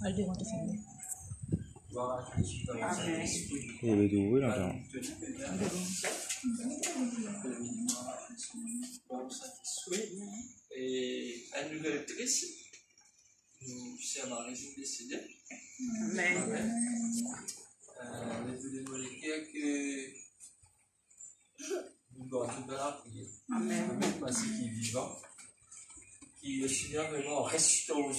Et la nouvelle triste, nous sommes en régime décidé. Amen. Les deux molécules que nous gardons dans la prière. Amen. Parce qu'il est vivant, qui le Seigneur vraiment restaure.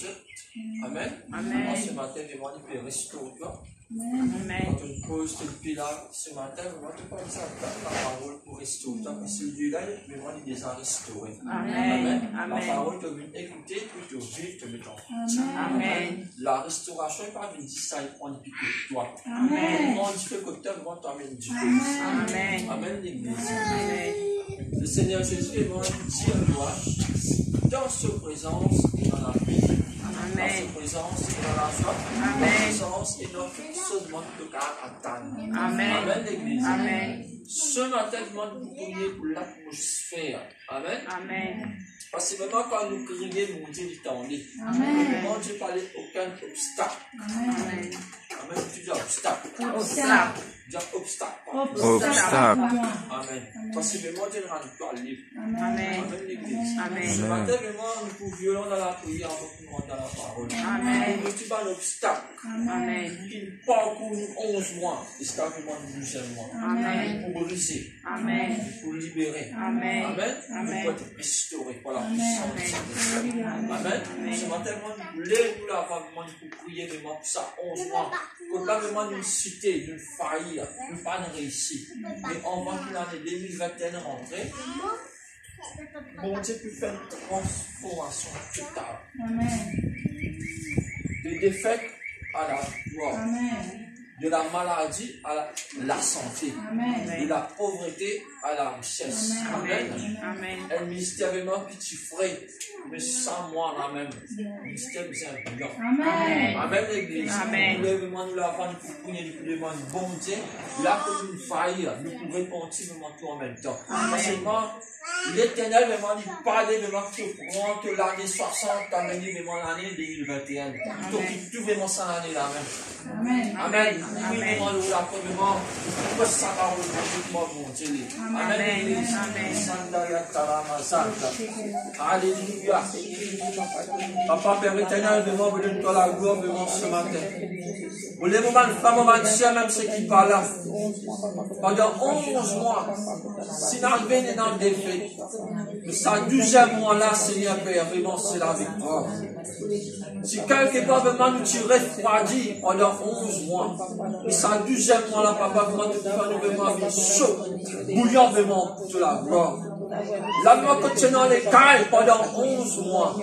Amen. Amen. Ce matin, vraiment, il peut restaurer toi. Amen. Quand on pose tes pieds là, ce matin, vraiment, tu peux ça la parole pour restaurer toi. Parce que celui-là, vraiment, il est déjà restauré. Amen. La Amen. parole te vient écouter, puis te vivre, te mettre en Amen. La restauration n'est pas venue ça, il prend du que toi. Amen. Comment tu fais que tu as t'amènes du Amen. Amen, l'Église. Amen. Le Seigneur Jésus est venu dire à toi, dans sa présence et dans la vie. Dans sa présence et dans la joie. Dans sa présence et dans tout ce monde de car attendre. Amen. Amen, l'Église. Amen. Ce matin, je demande de prier pour l'atmosphère. Amen. Amen. Parce que maintenant, quand nous crions, mon Dieu, il t'enlève. Amen. Mon Dieu, parlait aucun obstacle. Amen. Amen. Tu dis obstacle. Obstacle. Dis obstacle. Obstacle. Amen. Parce que vraiment, Dieu rend toi libre. Amen. Amen, l'Église. Amen. Ce matin, vraiment, nous pouvons violent dans la prière, nous dans la parole. Amen. Nous tu vas l'obstacle. Amen. Qui parcourt 11 mois. Et c'est vraiment le 12e mois. Amen. Pour briser. Amen. Pour libérer. Amen. Amen. Amen. Pour être restauré par la puissance de Saint-Esprit. Amen. Ce matin, nous voulons la vraiment pour prier vraiment pour ça 11 mois. Quand là, vraiment, nous citer, nous faillir, nous pas réussir. Mais on va que l'année 2021 rentrer. Bon Dieu peut faire une transformation totale. De défaite à la gloire. De la maladie à la santé. De la pauvreté à la richesse. Amen. Amen. Un ministère vraiment petit frais, mais sans moi la même. Ministère bien brillant. Amen. Amen, l'Église. Amen. Nous devons nous l'avons pour prier, nous devons bon Dieu. Là, comme une faille, nous pouvons répondre vraiment tout en même temps. Parce que moi, l'Éternel vraiment dit parler vraiment que prend que l'année 60 amener vraiment l'année 2021. Donc tout vraiment ça l'année là même. Amen. Amen. Oui, vraiment nous la vraiment pour ça va vraiment bon Dieu. Amen. l'Église. Sandaya Tarama Santa. Alléluia. Papa Père éternel, vraiment vous donne toi la gloire vraiment ce matin. Vous les moments pas moment même ceux qui parlent là. Pendant 11 mois, si nous avons dans le défait, ce 12e mois-là, Seigneur Père, vraiment c'est la victoire. Si quelque part vraiment nous tirer refroidi pendant 11 mois, mais ce 12e mois-là, papa, vraiment tu fais nous vraiment chaud, bouillant vraiment pour la gloire. La gloire contenant les cailles pendant 11 mois.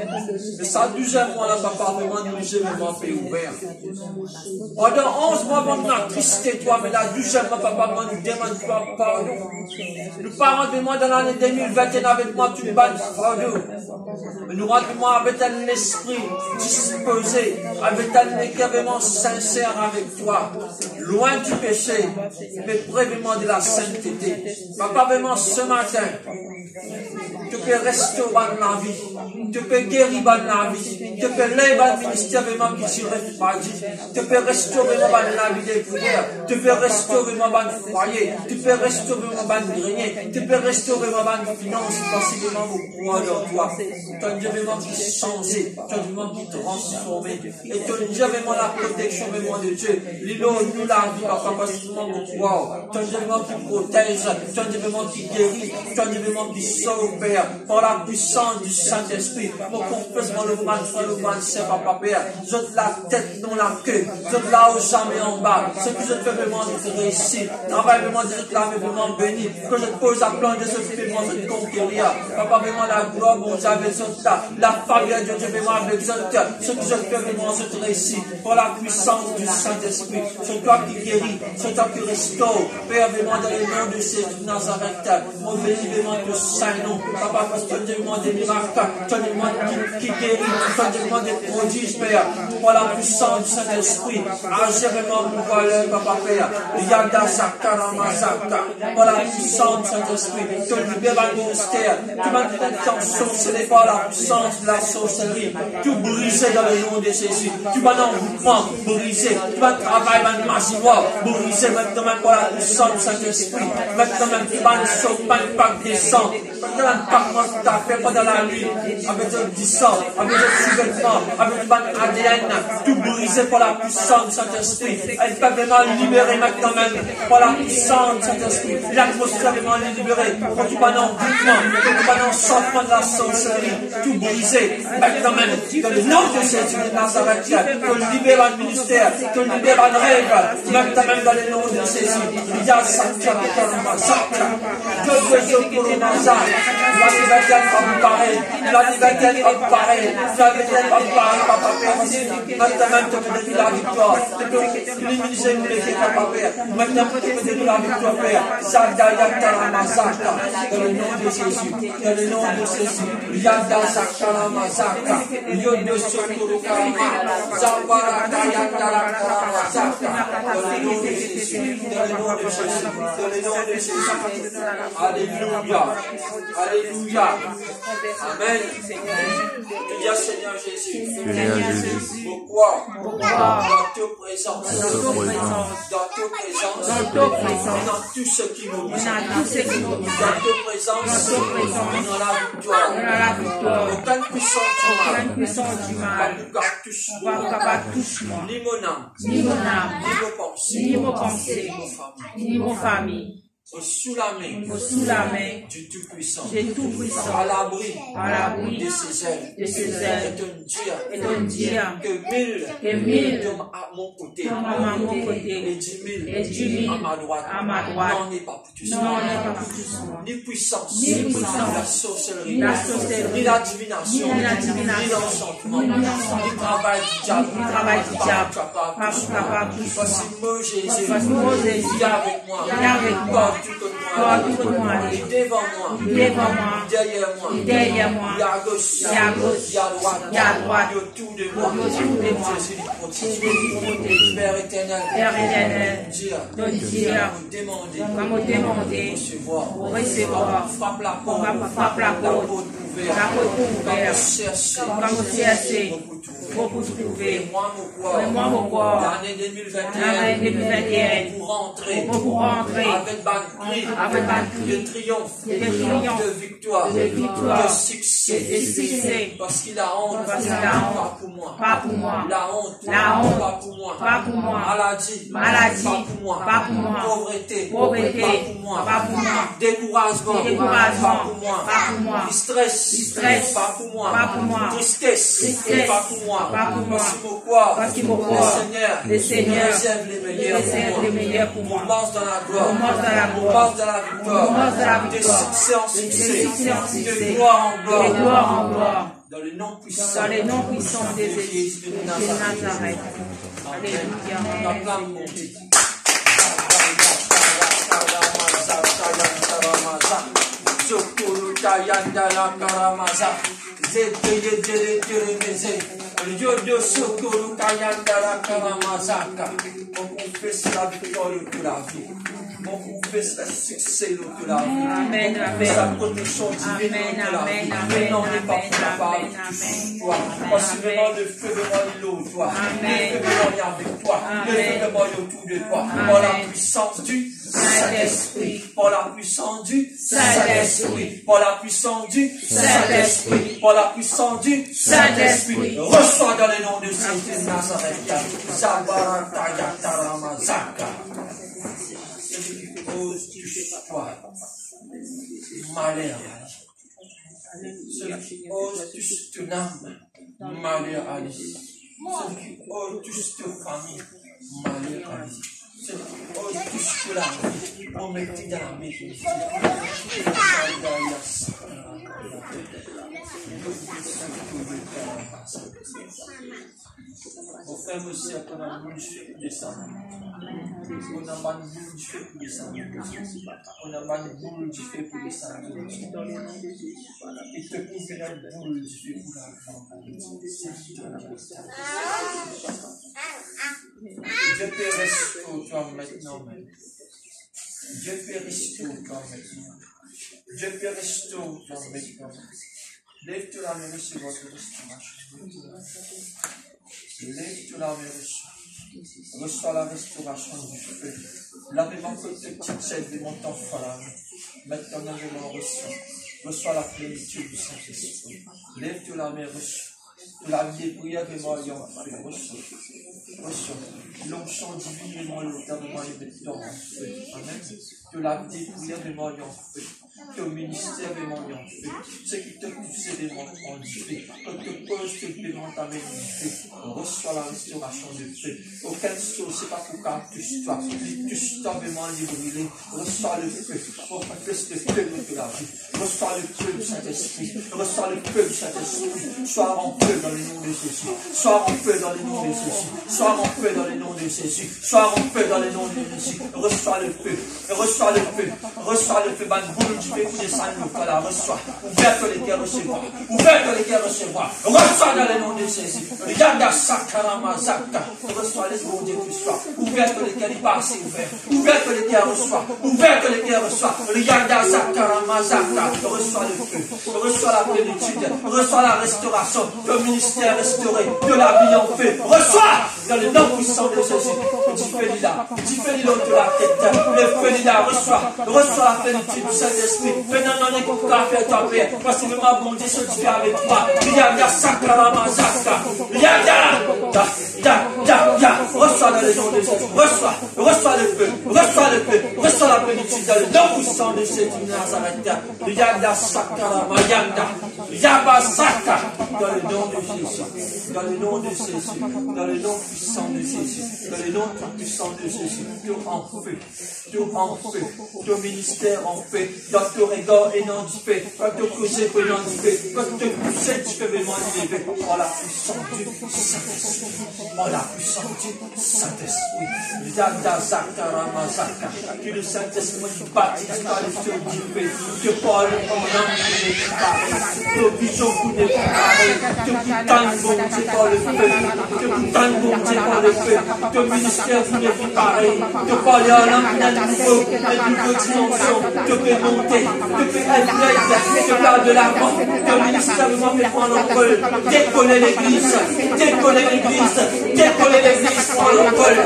Mais ça 12e mois là, papa, vraiment nous j'ai vraiment fait ouvert. Pendant 11 mois, vraiment nous attristé toi, mais la 12e mois, papa, vraiment nous demande toi pardon. Nous parents de moi dans l'année 2021 avec moi, tu me bannes pardon. Mais nous rendons moi avec un esprit disposé, avec un cœur vraiment sincère avec toi. Loin du péché, mais près vraiment de la sainteté. Papa, vraiment ce matin, tu peux restaurer dans la vie, tu peux guérir dans la vie, tu peux lever dans le ministère vraiment qui tire refroidi, tu peux restaurer dans la vie des prières, tu peux restaurer dans le foyer, tu peux restaurer dans le grenier, tu peux restaurer dans les finances, possiblement vous croire dans toi. Tu as Dieu vraiment qui changé, tu as Dieu vraiment qui transformé, et tu as Dieu vraiment la protection vraiment de Dieu. L'îlot, nous la vie, papa, parce que vous croire, tu as Dieu vraiment qui protège, tu as Dieu vraiment qui guérit, tu as Dieu vraiment qui sauve, Père, par la puissance du Saint-Esprit. Mon confessement, le mal, le mal, c'est papa, Père. Je te la tête, non la queue. Je te la haut jamais en bas. Ce que je te fais vraiment de réussir. Travail vraiment de te la vraiment béni. Que je te pose à plan de ce vraiment de te conquérir. Papa, vraiment la gloire, bon Dieu, avec la faveur de Dieu, vraiment avec ce que je te fais vraiment, je te réussis. Par la puissance du Saint-Esprit. C'est toi qui guéris. C'est toi qui restaure. Père, vraiment dans le nom de Jésus de Nazareth. Mon béni, vraiment, de saint nom. Papa, parce que tu as demandé des miracles, tu as demandé qui guérit, tu as demandé des prodiges, Père. Pour la puissance du Saint-Esprit, agir vraiment pour valeur, Papa, Père. Yada Sakara Mazaka, pour la puissance du Saint-Esprit, tu libères le ministère, tu vas t'en sorceler par la puissance de la sorcellerie, tu briser dans le nom de Jésus, tu vas dans le mouvement, briser, tu vas travailler dans le massimoire, briser maintenant par la puissance du Saint-Esprit, maintenant même tu vas sauver, pas de pack des sangs, maintenant un pack moi tout à fait pendant la nuit, avec du sang, avec des sous-vêtements, avec du ADN, tout briser par la puissance du Saint-Esprit, elle peut vraiment libérer maintenant même par la puissance du Saint-Esprit, l'atmosphère vraiment libérée, quand tu vas dans le mouvement, quand tu vas dans le sortement de la sorcellerie, tout briser, maintenant même, dans le nom de Jésus de Nazareth, te libère le ministère, te libère le rêve, maintenant même dans le nom de Jésus, il y a Sakya, la liberté apparaît, la liberté apparaît, la liberté apparaît, Papa Père, maintenant même te donner la victoire, te donner l'immunité de Papa Père, maintenant te donner la victoire Père, Zadaya Taramazaka, dans le nom de Jésus, dans le nom de Jésus, Yada Zakaramazaka, Yodo Sokoro Karama, Zabaraka Yada Taramazaka, dans le nom de Jésus, dans le nom de Jésus, dans le nom de Jésus, Alléluia, Alléluia, Amen. Il y a Seigneur Jésus. Pourquoi? Dans ta présence, dans ta présence, dans tout ce qui nous dit, dans ta présence, dans la victoire, aucune puissance du mal, touche moi, ni mon âme, ni mon pensée, ni mon famille. Sous la main du Tout-Puissant, à l'abri de ses ailes, et de dire que 1000 à mon côté, et 10 000 à ma droite, n'en est pas pour tous. Ni puissance, la sorcellerie, ni la divination, ni l'enchantement, ni travail du diable, parce que moi Jésus, viens avec moi. Devant moi, derrière moi, il y a gauche, il y a droite, autour de moi, Jésus protège. Père éternel, Dieu, va me demander, recevoir, frappe la porte ouverte, va me chercher, pour trouver, moi mon corps, l'année 2021, pour rentrer, avec de triomphe, de victoire, de succès, parce qu'il a honte, pas pour moi, la honte, pas pour moi, maladie, pas pour moi, pauvreté, pas pour moi, découragement, pas pour moi, stress, pas pour moi, tristesse, pas pour moi, parce que pourquoi le Seigneur réserve les meilleurs pour moi, on marche dans la gloire, on marche dans la victoire, de succès en succès, de gloire en gloire, dans le nom puissant de Jésus de Nazareth. Alléluia. On confesse la victoire de la vie. On confesse le succès de la vie. Amen. Sa protection divine de la vie. Maintenant, on n'est pas capable de toi. Parce que vraiment, le feu de moi, il est au toi. Le feu de moi, il est avec toi. Le feu de moi, il est autour de toi. Par la puissance du Saint-Esprit. Par la puissance du Saint-Esprit. Par la puissance du Saint-Esprit. Par la puissance du Saint-Esprit. Reçois dans le nom de Jésus de Nazareth. Zabarata Yatarama Zaka. Celui qui ose touche-toi. Malheur. Celui qui ose touche ton âme. Malheur à lui. Celui qui ose touche ta famille. Malheur à lui. Celui qui ose touche la vie. On met dans la maison. Mon frère aussi, qu'on a boule, je fais descendre. On a mal boule, je fais pour descendre. On a mal boule, je fais pour descendre. Il te couvre la boule, je fais pour Dieu peut restaurer toi maintenant même. Dieu peut restaurer toi maintenant. Dieu peut restaurer toi maintenant. Lève-toi la main sur votre restauration. Lève-toi la main reçois. Reçois la restauration du feu. Lavez-moi que tes petites chaînes de mon enfant là. Maintenant, lavez-moi reçois. Reçois la plénitude du Saint-Esprit. Lève-toi la main reçois. La vie est prière de moi ayant fait. Reçois. Reçois. L'onction divine de moi, l'auteur de moi, les vêtements en feu. Amen. Que la vie est prière de moi ayant fait. Que le ministère de moi ayant fait. Ce qui te pousse de moi en fait. Que te pose de paiement t'amène en fait. Reçois la restauration de feu. Aucune chose, c'est pas pour qu'un touche-toi. Touche-toi vraiment les brûler. Reçois le feu. Pour que le feu de la vie. Reçois le feu du Saint-Esprit. Reçois le feu du Saint-Esprit. Sois en feu dans le nom de Jésus. Sois en feu dans le nom de Jésus. Sois en feu dans le nom de Jésus. Sois en feu dans le nom de Jésus. Reçois le feu. Reçois le feu. Reçois le feu. Ban boule du feu qui descend le voilà. Reçois. Ouverte les cœurs recevoir. Ouverte les cœurs recevoir. Reçois dans le nom de Jésus. Regarde à Sakarama Zaka. Reçois les bons Dieu qui soient. Ouverte les cœurs. Il passe ouvert. Ouverte les cœurs reçois. Ouverte les cœurs reçois. Regarde à Sakarama Zaka. Reçois le feu. Reçois la plénitude. Reçois la restauration. Le ministère restauré. De la vie en feu. Reçois dans le nom puissant de Jésus. Tu fais là. Tu fais l'eau de la tête. Le feu là. Reçois. Reçois la plénitude du Saint-Esprit. Maintenant, on est pour faire ta paix. Parce que ma bonté se fait avec toi. Regarde Sakarama Zaka. Reçois dans le nom de Jésus. Reçois le feu. Reçois le feu. Reçois la plénitude dans le nom puissant de Jésus de Nazareth. Regarde Sakarama Yanda. Yabasaka. Dans le nom de Jésus. Dans le nom de Jésus. Dans le nom puissant de Jésus. Dans le nom tout puissant de Jésus. Tout en feu. Tout en feu. Ton ministère en feu. Dans ton regard et non du feu. Quand ton projet et non du feu. Quand ton poussé tu peux vraiment lever. Oh la puissance du Saint-Esprit. Oh la puissance du Saint-Esprit. Yanda Zakarama Zaka. Que le Saint-Esprit baptise par le feu du feu. Que Paul en langue de parler. Que vision vous ne parler. Que vous tente bon Dieu par le feu. Que vous tente bon Dieu par le feu. Que le ministère vous ne pareil. Que parler en langue d'un nouveau dimension. Que peut monter. Que peut être. Que parle de l'avant. Que le ministère vous fait prendre l'envol. Décoller l'église. Décoller l'église. Décoller l'église. Prendre l'envol.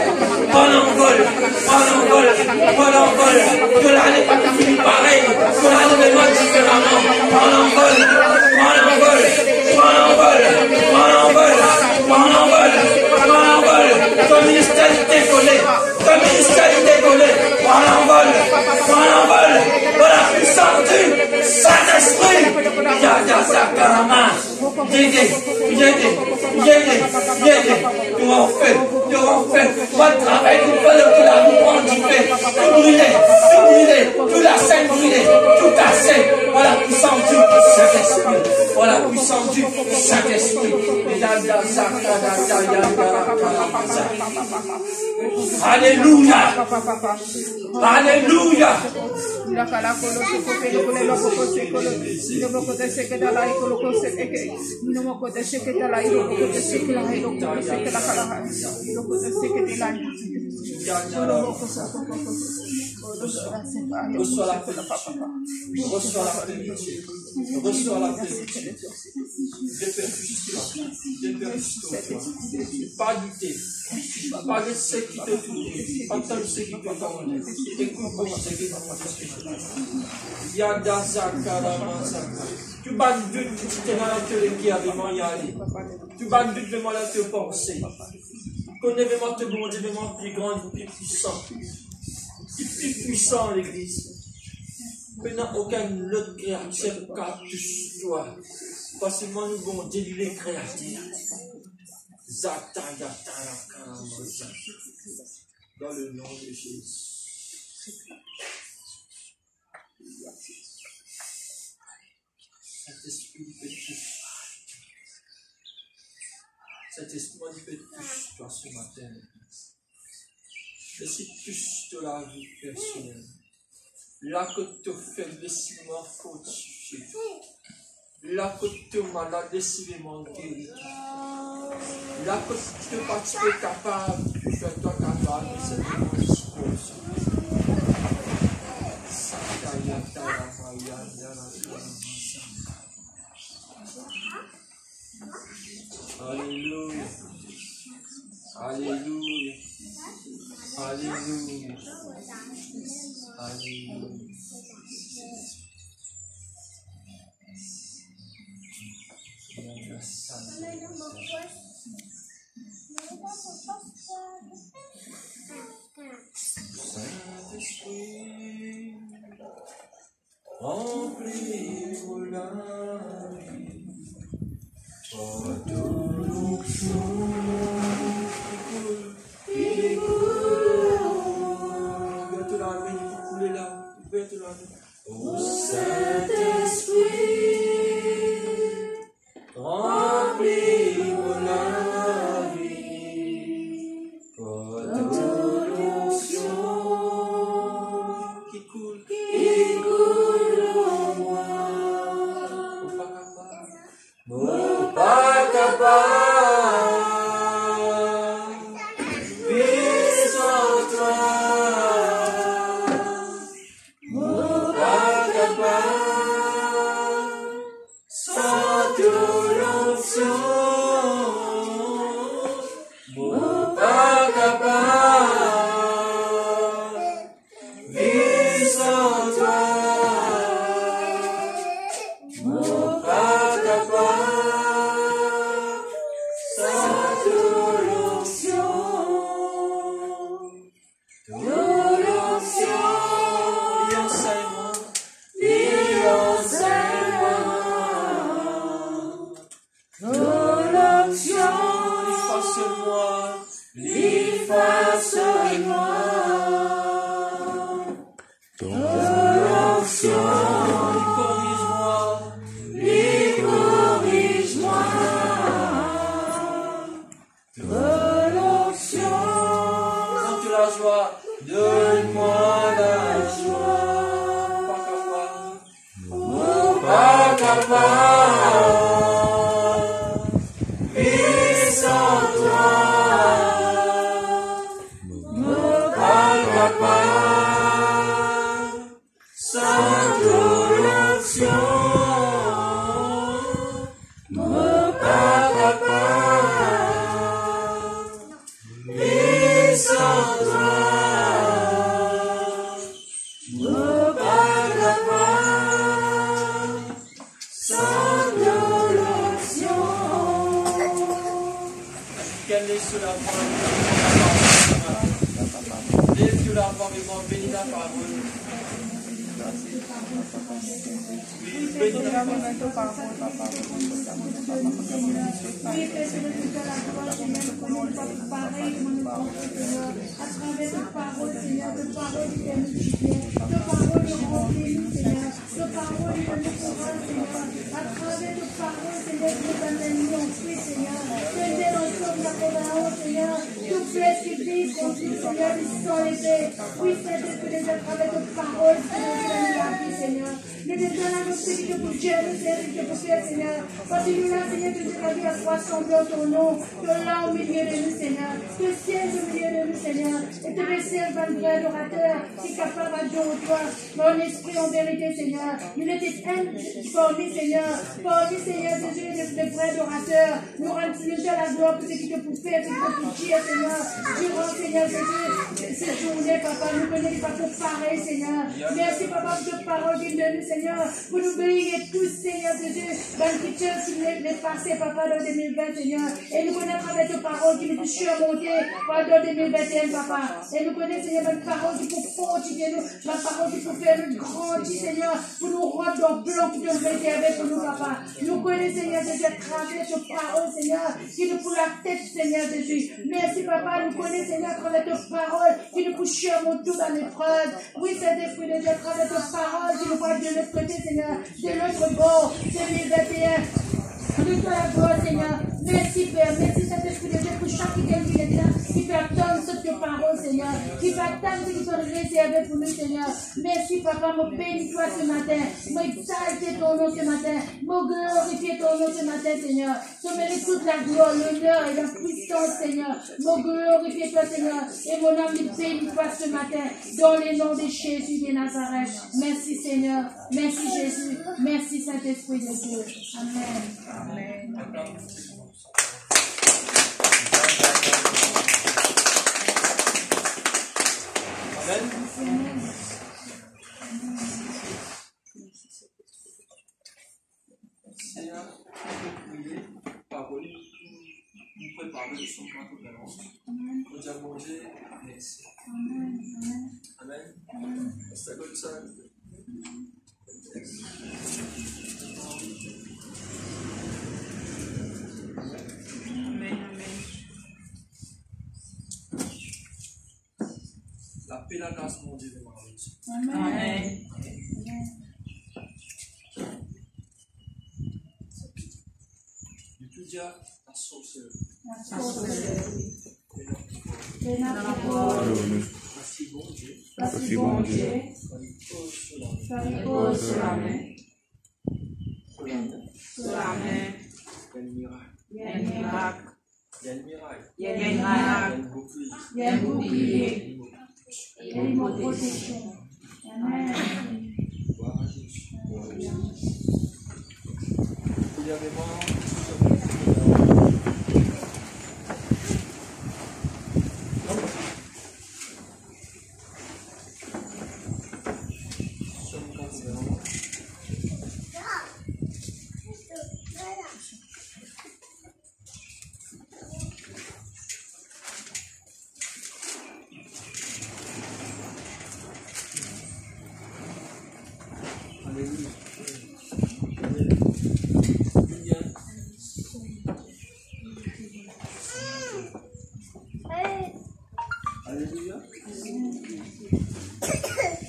Prendre l'envol. Prendre l'envol. Prendre l'envol. Que l'année pas finie pareil. Que l'année va différemment. Prendre l'envol. Prends l'envol. Prends l'envol. Prends l'envol. Prends l'envol. Prends l'envol. Ton ministère est décollé. Ton ministère est décollé. Prends l'envol. Prends l'envol. Dans la puissance du Saint-Esprit. Yada Sakarama. Yégué. Tu en fais. Moi, le travail, tu fais le la vous prendre du fait. Tout brûler. Tout la scène brûlée. Tout cassé. Voilà la puissance du Saint-Esprit. Voilà la puissance du Saint-Esprit. Alléluia. Alléluia. Reçois la plénitude. Reçois la plénitude. Pas douter. Pas de ce qui te tourne. Pas de ce qui te tourne. Écoute ce qui te tourne. Yada Zakarama Zaka. Tu vas de tu dans l'atelier qui a vraiment y aller. Tu vas de vraiment la te penser. Connais vraiment te bon Dieu vraiment plus grand, plus puissant. Plus puissant l'église. Maintenant, aucune autre créature touche toi. Parce que moi, nous avons Dieu, les créatures. Dans le nom de Jésus. Cet esprit peut toucher. Cet esprit peut toucher. ce matin. Laissez plus de la vie personnelle. Là que tu fais décidément fortifié. Là que tu es malade décidément guéri. Là que tu n'es pas capable, fais-toi capable de cette disposition. Alléluia. Alléluia. Alléluia. Alléluia. Saint-Esprit, remplis-moi la vie, par ton onction qui coule. Ouverte la main, il faut couler là. Ouverte la main. Ô Saint-Esprit, remplis-moi la vie, par ton onction qui coule en moi. Mon pas capable, vis en toi. Mon pas capable, sans ton onction. Mon pas capable, vis en toi. Mon pas capable, sans ton onction. Ton onction, y enseigne-moi, y enseigne-moi. Ton onction, efface-moi, efface-moi. Ton onction, corrige-moi, corrige-moi. Ton onction, donne-moi la joie, donne-moi la joie. Pas capable, vis en toi. Mon pas capable, sans ton onction. Mon pas capable, vis en toi. Mon pas capable, sans ton onction. Quelle est cela pour lève-tu la parole, bénis la parole. Oui, bénis la parole. Oui, Père, c'est le Dieu de la gloire, Seigneur, nous connaissons pas pareil, mon Seigneur, à travers ta parole, Seigneur, de parole qui est multipliée, de parole qui remplit, Seigneur, de parole qui nous courage, Seigneur, à travers de parole, Seigneur, qui nous amène en fruit, Seigneur, Seigneur, dans le de la Coran, Seigneur, tout flèche qui vit, conduit, Seigneur, ils sont levés, oui, Saint-Esprit, à travers de parole, Seigneur, qui nous la vie, Seigneur, nous désolons à notre Dieu pour Dieu, nous servir pour faire, Seigneur, continue-là, Seigneur, que la vie à toi semblant ton nom, que là au milieu de nous, Seigneur, que siège au milieu de nous, Seigneur, et te laisser un vrai adorateur qui est capable d'adorer toi, mon esprit en vérité, Seigneur. Nous étions parmi, Seigneur, Jésus, les vrais adorateurs. Nous rendons déjà la gloire pour ce qui te peut faire, ce qui te peut dire, Seigneur. Durant, Seigneur Jésus, cette journée, Papa, nous connaissons pas pour pareil, Seigneur. Merci, Papa, pour cette parole de nous, Seigneur, pour nous bénir tous, Seigneur Jésus, dans le futur, si vous les passez, Papa, dans 2020, Seigneur. Et nous connaissons avec ta parole qui nous surmonter pendant 2021, Papa. Et nous connaissons, Seigneur, votre parole qui peut fortifier nous, la parole qui peut faire nous grandir, Seigneur, pour nous rendre dans le blanc qui nous réserver pour nous, Papa. Nous connaissons, Seigneur Jésus, à travers ta parole, Seigneur, qui nous fout la tête, Seigneur Jésus. Merci, Papa, nous connaissons, Seigneur, à travers ta parole, qui nous pousse surmonter dans l'épreuve. Oui, Saint-Esprit de Dieu, à travers ta parole, qui nous voit de l'autre côté, Seigneur, de l'autre bord, 2021. Nous te la gloire, Seigneur. Merci, Père. Merci, Saint-Esprit de Dieu, pour chaque idée qui est là. qui peut attendre cette parole, Seigneur, qui peut attendre ce qui sont réservés pour nous, Seigneur. Merci, Papa, me bénis-toi ce matin, m'exalte ton nom ce matin, me glorifier ton nom ce matin, Seigneur. Je mérite toute la gloire, l'honneur et la puissance, Seigneur. Me glorifier toi, Seigneur, et mon âme me bénis-toi ce matin, dans le nom de Jésus de Nazareth. Merci, Seigneur. Merci, Jésus. Merci, Saint-Esprit de Dieu. Amen. Amen. Amen. Seigneur, prier, parole, nous préparer le son de nous dire, mon Dieu, merci. Amen. C'est comme ça. Amen. La paix et la grâce, mon Dieu, de Marie. Amen. Du tout dire la sorcellerie. Merci, bon Dieu. Merci, bon Dieu. Ça repose sur la main. Sur la main. Il y a le miracle. Il y a un miracle. Il y a le miracle. Il y a un miracle. Il y a le bouclier. Il y a une protection. Amen. Gloire à Jésus. Premièrement, Alléluia.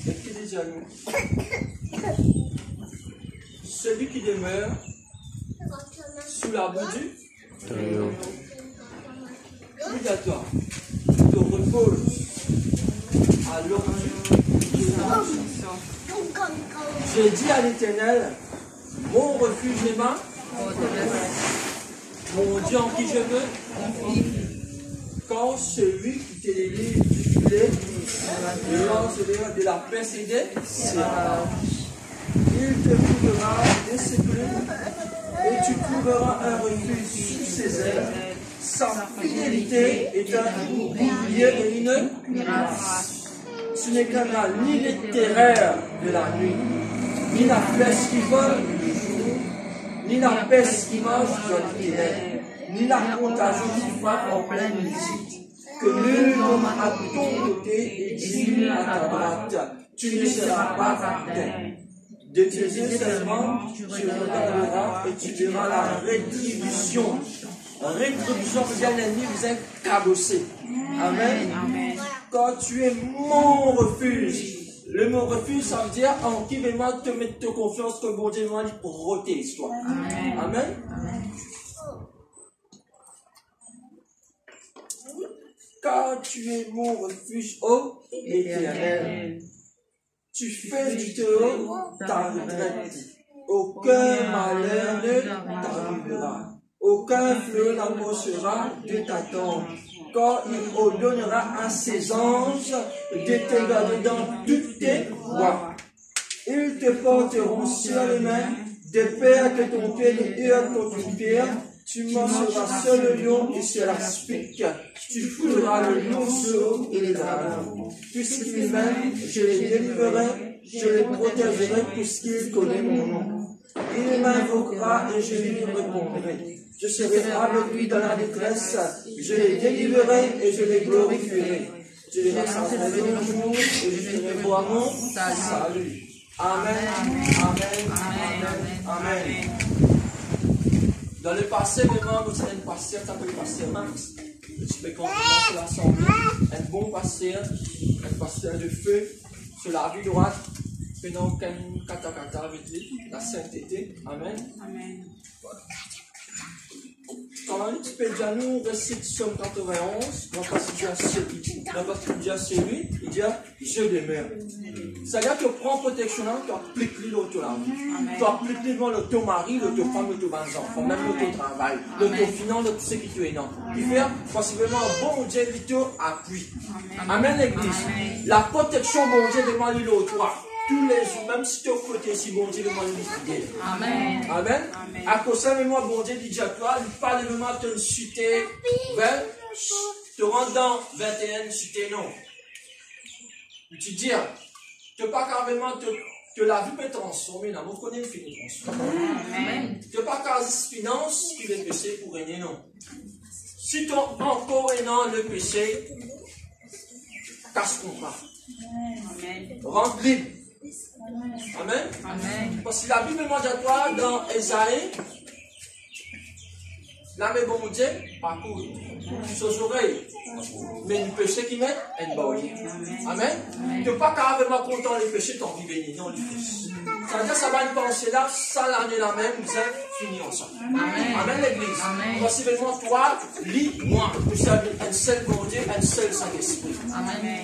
Et qui dit à nous, celui qui demeure sous l'arbre du toi, te repose à l'ombre du. J'ai dit à l'Éternel, mon refuge et mon Dieu en qui je me confie. Quand celui qui te délivre du filet, de la peste et des serpents, il te couvera des sécures et tu trouveras un refuge sous ses ailes. Sa fidélité est un bouclier et une grâce. Tu n'écraseras ni les terreurs de la nuit, ni la peste qui vole du jour, ni la peste qui mange dans les ténèbres, ni la contagion qui frappe en pleine nuit. Que nul n'homme à ton côté et 10 000 à ta droite, tu ne seras pas atteint. De tes yeux seulement, tu regarderas et tu verras la rétribution. Rétribution, vous êtes l'ennemi, vous êtes cabossé. Amen. Quand tu es mon refuge, le mot refuge, ça veut dire en qui vraiment te mettre de confiance que bon Dieu va protège toi. Amen. Car tu es mon refuge, ô Éternel. Tu fais du Théo ta retraite. Aucun malheur ne t'arrivera. Aucun feu n'approchera de ta tente. Quand il ordonnera à ses anges de te garder dans toutes tes voies. Ils te porteront sur les mains, de peur que ton pied ne heurte contre une pierre. Tu mangeras sur le lion et sur la spique. Tu fouleras le lionceau et les dragons. Puisqu'ils m'aiment, je les délivrerai, je les protégerai puisqu'ils connaissent mon nom. Il m'invoquera et je lui répondrai. Je serai avec lui dans la détresse, je les délivrerai et je les glorifierai. Je les rassemblerai le jour et je ferai voir mon salut. Amen, amen, amen, amen. Dans le passé, vraiment, vous êtes un pasteur, ça peut être pasteur Max. Tu peux commencer l'assemblée, un bon pasteur, un pasteur de feu, sur la vie droite, faisant aucun katakata avec lui, la sainteté. Amen. Amen. Quand tu peux dire nous, récite Somme 91, on va passer déjà c'est lui, il dit je demeure. C'est-à-dire que tu prends protection, tu appliques l'auto la vie. Tu appliques l'auto mari, l'auto femme, l'auto enfants, même l'auto travail, l'auto finance, tout ce qui te est dans. Il fait possiblement bon Dieu, il te appuie. Amen l'église. La protection, bon Dieu, demande l'auto. Tous les jours, même si tu es au côté, si bon Dieu demande l'auto. Amen. Amen. À cause de moi, bon Dieu dit à toi, il parle de moi, tu as une cité, tu rentres dans 21 cité, non. Tu dis, tu n'as pas carrément que la vie peut transformer, non, vous connaissez une transformation. Tu n'as pas qu'à finance qui est péché pour régner, non. Si tu as encore un le péché, casse-toi pas. Rentre libre. Amen. Amen. Parce que la Bible demande à toi dans Esaïe, là, mais bon Dieu, parcours, ses oreilles, mais du péché qui met, elle va oublier. Amen. Tu n'es pas carrément content les péchés, tu en vis béni, non, les péchés. Ça veut dire que ça va une pensée là, ça l'année la même, vous êtes finis ensemble. Amen, l'église. Voici vraiment toi, lis-moi. Vous savez, un seul bon Dieu, un seul Saint-Esprit.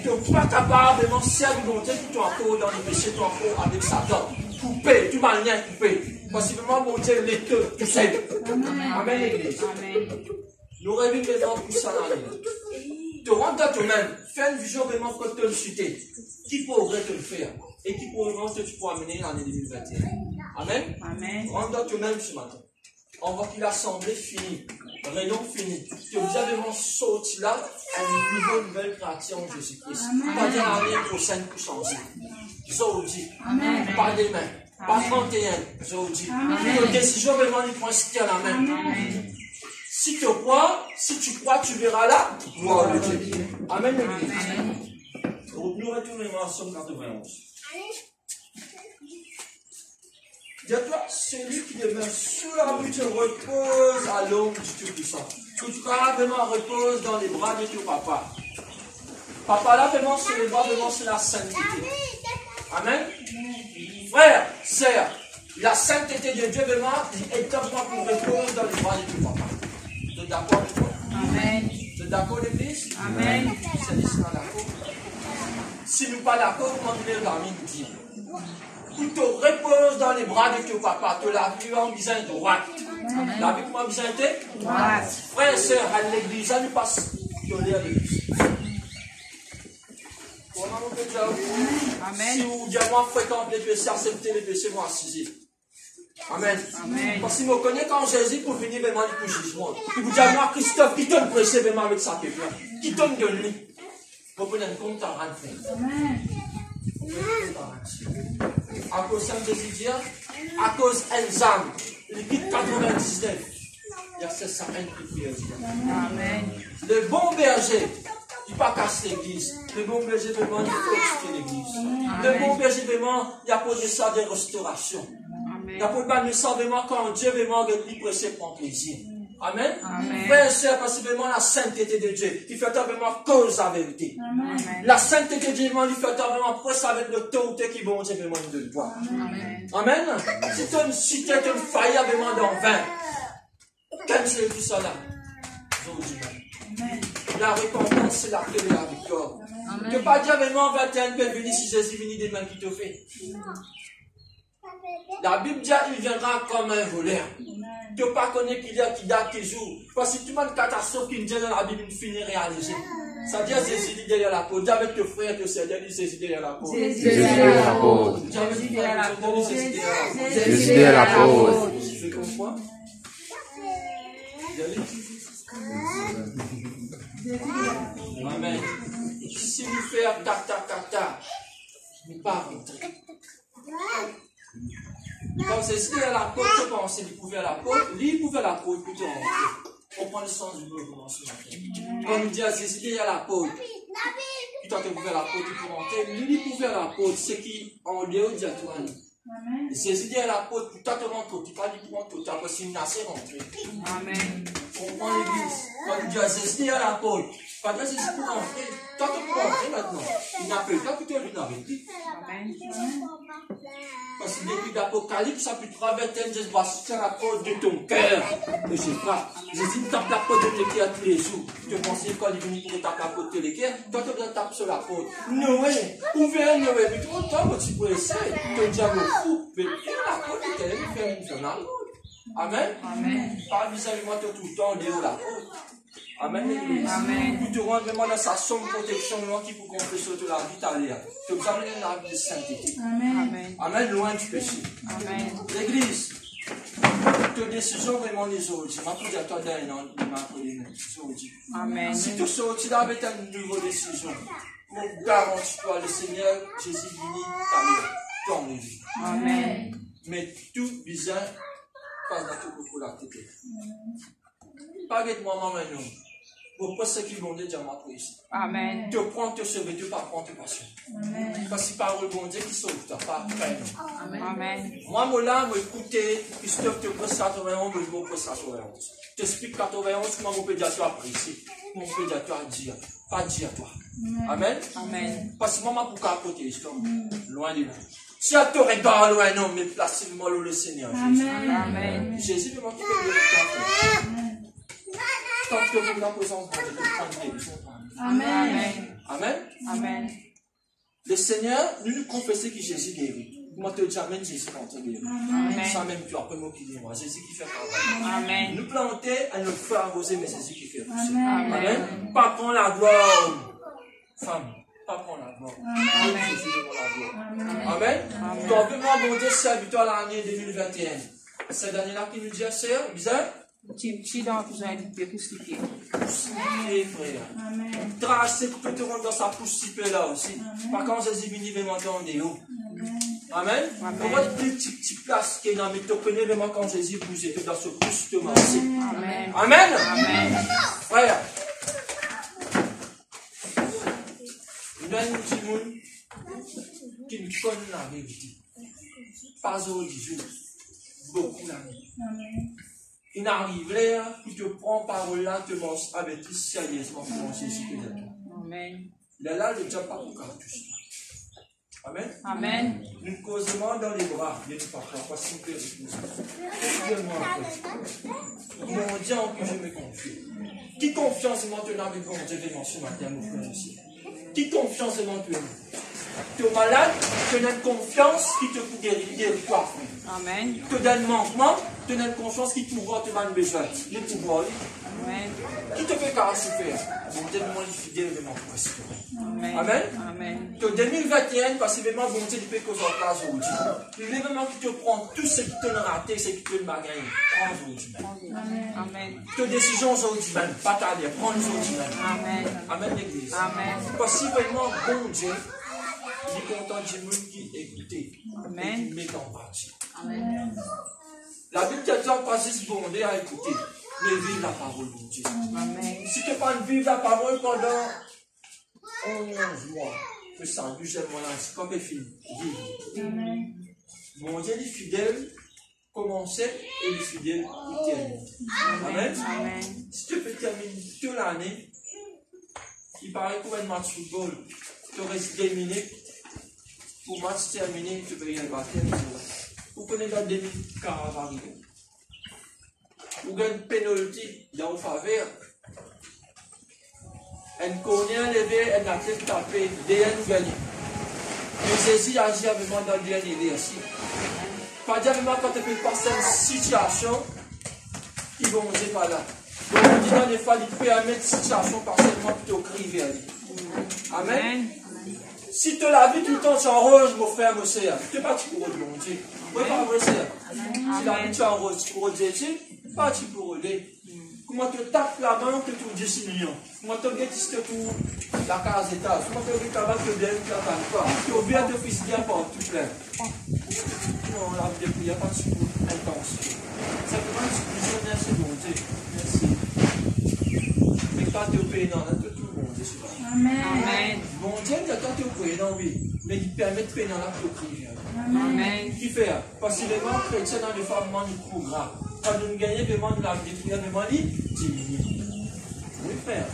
Tu n'es pas capable de servir bon Dieu qui t'ont encore dans les péchés, tu encore avec Satan. Coupé, tu m'as rien coupé. Possiblement, mon Dieu, les deux, tu sais. Amen, l'église. Nous rêvons maintenant pour ça dans l'année. Tu rentres dans toi-même, fais une vision vraiment pour te le citer. Qui pourrait te le faire? Et qui pourrait te amener l'année 2021? Amen. Rentre dans toi-même ce matin. On voit que l'assemblée finit. Réunion finie. Tu es vraiment sorti là à une nouvelle création en Jésus-Christ. Pas dire l'année prochaine pour changer. Zodi. Pas des mains. Pas 31. Zodi. Une décision vraiment du point cité à la main. Si tu crois, tu verras là. Gloire à Dieu. Amen. Nous retournons à Somme 91. Dis-toi, celui qui demeure sous la butte repose à l'ombre du Tout-Puissant. Que tu vraiment repose dans les bras de ton papa. Papa là, vraiment sur les bras, vraiment c'est la sainteté. Amen. Frère, sœur, la sainteté de Dieu vraiment est éternellement pour repose dans les bras de ton papa. Tu es d'accord avec toi? Amen. Tu es d'accord l'église? Amen. C'est ici dans d'accord. Si nous pas d'accord, comment nous les garder nous dire? Tu te reposes dans les bras de ton papa, tu l'as vu en besoin droite. La vie comment besoin de droite. Frère et sœur, à l'église, ça nous passe de l'air de l'église. Comment on peut dire? Si vous dites moi fréquente les péchés, acceptez les péchés, moi assisez. Amen. Parce qu'il me connaît quand Jésus pour venir vraiment pour le jugement. Il vous dit à moi, Christophe, qui te prêché vraiment avec sa pépère? Qui te donne lui? Vous prenez compte en train de faire. À cause de Jésus, à cause d'Enzam, l'équipe 99, verset 101 qui fait. Amen. Le bon berger, il ne pas casser l'église. Le bon berger, vraiment, il faut quitter l'église. Le bon berger, vraiment, il a posé ça de restauration. Il a posé ça vraiment quand Dieu vraiment il presse prend plaisir. Amen. Frère et sœur, parce que vraiment la sainteté de Dieu, il fait vraiment cause la vérité. Amen. La sainteté de Dieu, il fait vraiment presse avec l'autorité qui bon Dieu vraiment de toi. Amen. Si tu as une cité, tu as une faille vraiment dans 20. Quel c'est tout ça là? La récompense, c'est la clé de la victoire. Tu ne peux pas dire vraiment 21 peut venir si Jésus vient des mains qui te fait. La Bible dit qu'il viendra comme un voleur. Tu ne peux pas connaître qu'il y a qui date tes jours. Parce que tu m'as une catastrophe qui me dit dans la Bible, une finit réalisée. Ça veut dire Jésus dit derrière la porte. Dis avec tes frères, tes sœurs, dis Jésus derrière la porte. Jésus derrière la porte. Dis avec tes frères, tes sœurs, dis Jésus derrière la porte. Tu comprends? Amen. Si nous faisons tac, nous pas rentrer. Quand c'est si à la porte, tu penses qu'il pouvait à la porte, lui il pouvait à la porte, puis tu rentres. On prend le sens du mouvement ce matin. Quand nous dit à Jésus à la porte, puis toi tu pouvais à la porte, tu peux rentrer, lui il pouvait à la porte, c'est qui en lieu dit à toi. Jésus dit à la porte, puis toi tu rentres, tu pas dit pour rentrer, tu as possible de rentrer. Amen. On prend l'église. Quand nous dit à Jésus à la porte, Pas de Jésus pour rentrer. Toi, tu peux rentrer maintenant. Il n'a pas eu le temps que tu aies une arrêté. Parce que depuis l'Apocalypse, chapitre 21, Jésus va faire la porte de ton cœur. Et je crois. Jésus tape la porte de l'équerre tous les jours. Tu penses que quand il est venu pour taper la porte de l'équerre, toi, tu dois taper sur la porte. Noé, ouvert Noé. Mais toi, tu peux essayer. Tu es diable fou. Mais il y a la porte, tu es faire une fenêtre. Amen. Amen. Pas vis-à-vis tout le temps, Léo la porte. Amen, l'église. Pour te rendre vraiment dans sa somme protection, loin qui pour qu'on sur toute la vie t'aller. Tu peux amener la vie de sainteté. Amen. Amen, loin du péché. Amen. L'église, tes décisions vraiment les aujourd'hui. Ma pour dire toi d'un an, ma pour les aujourd'hui. Amen. Si tu sortis là avec une nouvelle décision, mon garantis-toi, le Seigneur Jésus vini t'aller. Ton vie. Amen. Mais tout bizarre, pas dans tout pour la tête. Pas de moi, maman, non. Pour pas ce qui vont dire, ma prière. Amen. Te prends, te sauver, te pas prendre, te passer. Amen. Parce que parole bon Dieu qui sauve, t'as pas fait, non. Amen. Moi, moi, là, moi, écoutez, Christophe te presse 91, moi, je me presse 91. T'explique 91, comment mon pédiatre apprécie. Mon pédiatre a dit, pas dire toi. Amen. Amen. Parce que maman, pour capoter l'histoire, loin de là. Si à te regarde loin, non, mais placez-moi le Seigneur. Amen. Jésus, je m'en quitte de tant que vous la présence de Dieu, Amen. Amen. Amen. Le Seigneur, nous confessons que Jésus guérit. Moi, te dis Amen, Jésus quand tu guéris. Ça même, tu as après moi qui dit moi. Jésus qui fait travail. Amen. Nous planter, elle nous fait arroser, mais Jésus qui fait pousser. Amen. Pas prendre la gloire, femme. Pas prendre la gloire. Amen. Jésus devant la gloire. Amen. Donc, moi, mon Dieu, serviteur l'année 2021. Cette année-là qui nous dit, c'est bizarre. Si dans vous avez dit crucifié. Crucifié, frère. Tracé pour te rendre dans sa poussière là aussi. Par contre, Jésus vient vraiment t'entendre. Amen. On va te petite place qui est dans mais tu connais vraiment quand Jésus bouge dans ce pouce de marché. Amen. Amen. Amen. Frère. Il y a un petit monde qui nous connaît la vérité. Pas aujourd'hui, beaucoup l'année. Il arrive là, il te prend parole là, te mange avec tout sérieusement pour manger ce que tu as. Amen. Il est là, le diable pas pour cartouche. Amen. Amen. Nous causons dans les bras, il y a du parfum, pas si peu de mon Dieu en qui je me confie. Qui confiance maintenant avec mon Dieu vraiment ce matin, mon frère aussi. Qui confiance éventuellement. Tu es malade, tu as une confiance qui te peut guérir toi. Amen. Tu as un manquement, tu as une confiance qui pourra te donner besoin. Les pouvoirs. Amen. Qui te fait carrément souffrir. Bon Dieu, moi, je suis fidèle de mon Christ. Amen. Amen. Amen. Tu 2021, parce que vraiment, bon Dieu, tu peux causer en place aujourd'hui. Le vraiment qui te prend tout ce qui te l'a raté, ce qui te l'a gagné. Prends aujourd'hui. Amen. Amen. Tes décisions aujourd'hui, pas tarder, prends aujourd'hui. Amen. Amen, l'église. Amen. Parce que vraiment, bon Dieu, il est content du monde qui écoute. Amen. Il met en pratique. Amen. La Bible te dit pas juste bon Dieu à écouter, mais vivre la parole de Dieu. Amen. Si tu ne peux pas vivre la parole pendant 11 mois, que ça, 12 mois, c'est comme un film. Amen. Bon Dieu est fidèle, commencer et il est fidèle, il termine. Amen. Amen. Si tu peux terminer toute l'année, il paraît pour un match de football, tu restes 2 minutes. Pour match terminé, tu peux y aller battre. Vous connaissez dans 2000 caravanes. Vous gagnez une pénalité dans vos faveurs. Un connaît levé, un athlète tapé, DN gagné. Mais Jésus agit avec moi dans le dernier verset. Pas dire vraiment quand tu peux passer une situation, ils vont dire par là. Donc on dit dans les fois, il peut mettre une situation partiellement plutôt crier vers lui. Amen. Si tu la vie tout le temps, tu es en rose, mon frère, mon sœur. Tu n'es pas tu pour mon Dieu. Oui, pas mon sœur. Si la vie tu es en rose, tu pour Jésus, pas tu pour aider. Comment tu tapes la main, tu trouves 10 millions. Comment tu gagnes tout la case d'état. Comment tu gagnes la tu donnes la pas. Tu as bien de fils bien pour tout plein. Non, la vie de prière, pas tu pour intense. Simplement, tu dis merci, mon Dieu. Merci. Mais quand tu es payé dans tout le monde, c'est ça. Amen. Bon Dieu, quand tu es payé dans oui, mais il permet de payer dans la prière. Amen. Qui fait? Parce que les gens chrétiens dans les femmes, ils programment. Quand nous gagnons vraiment de la vie de prière, vraiment, ils diminuent. Oui, frère.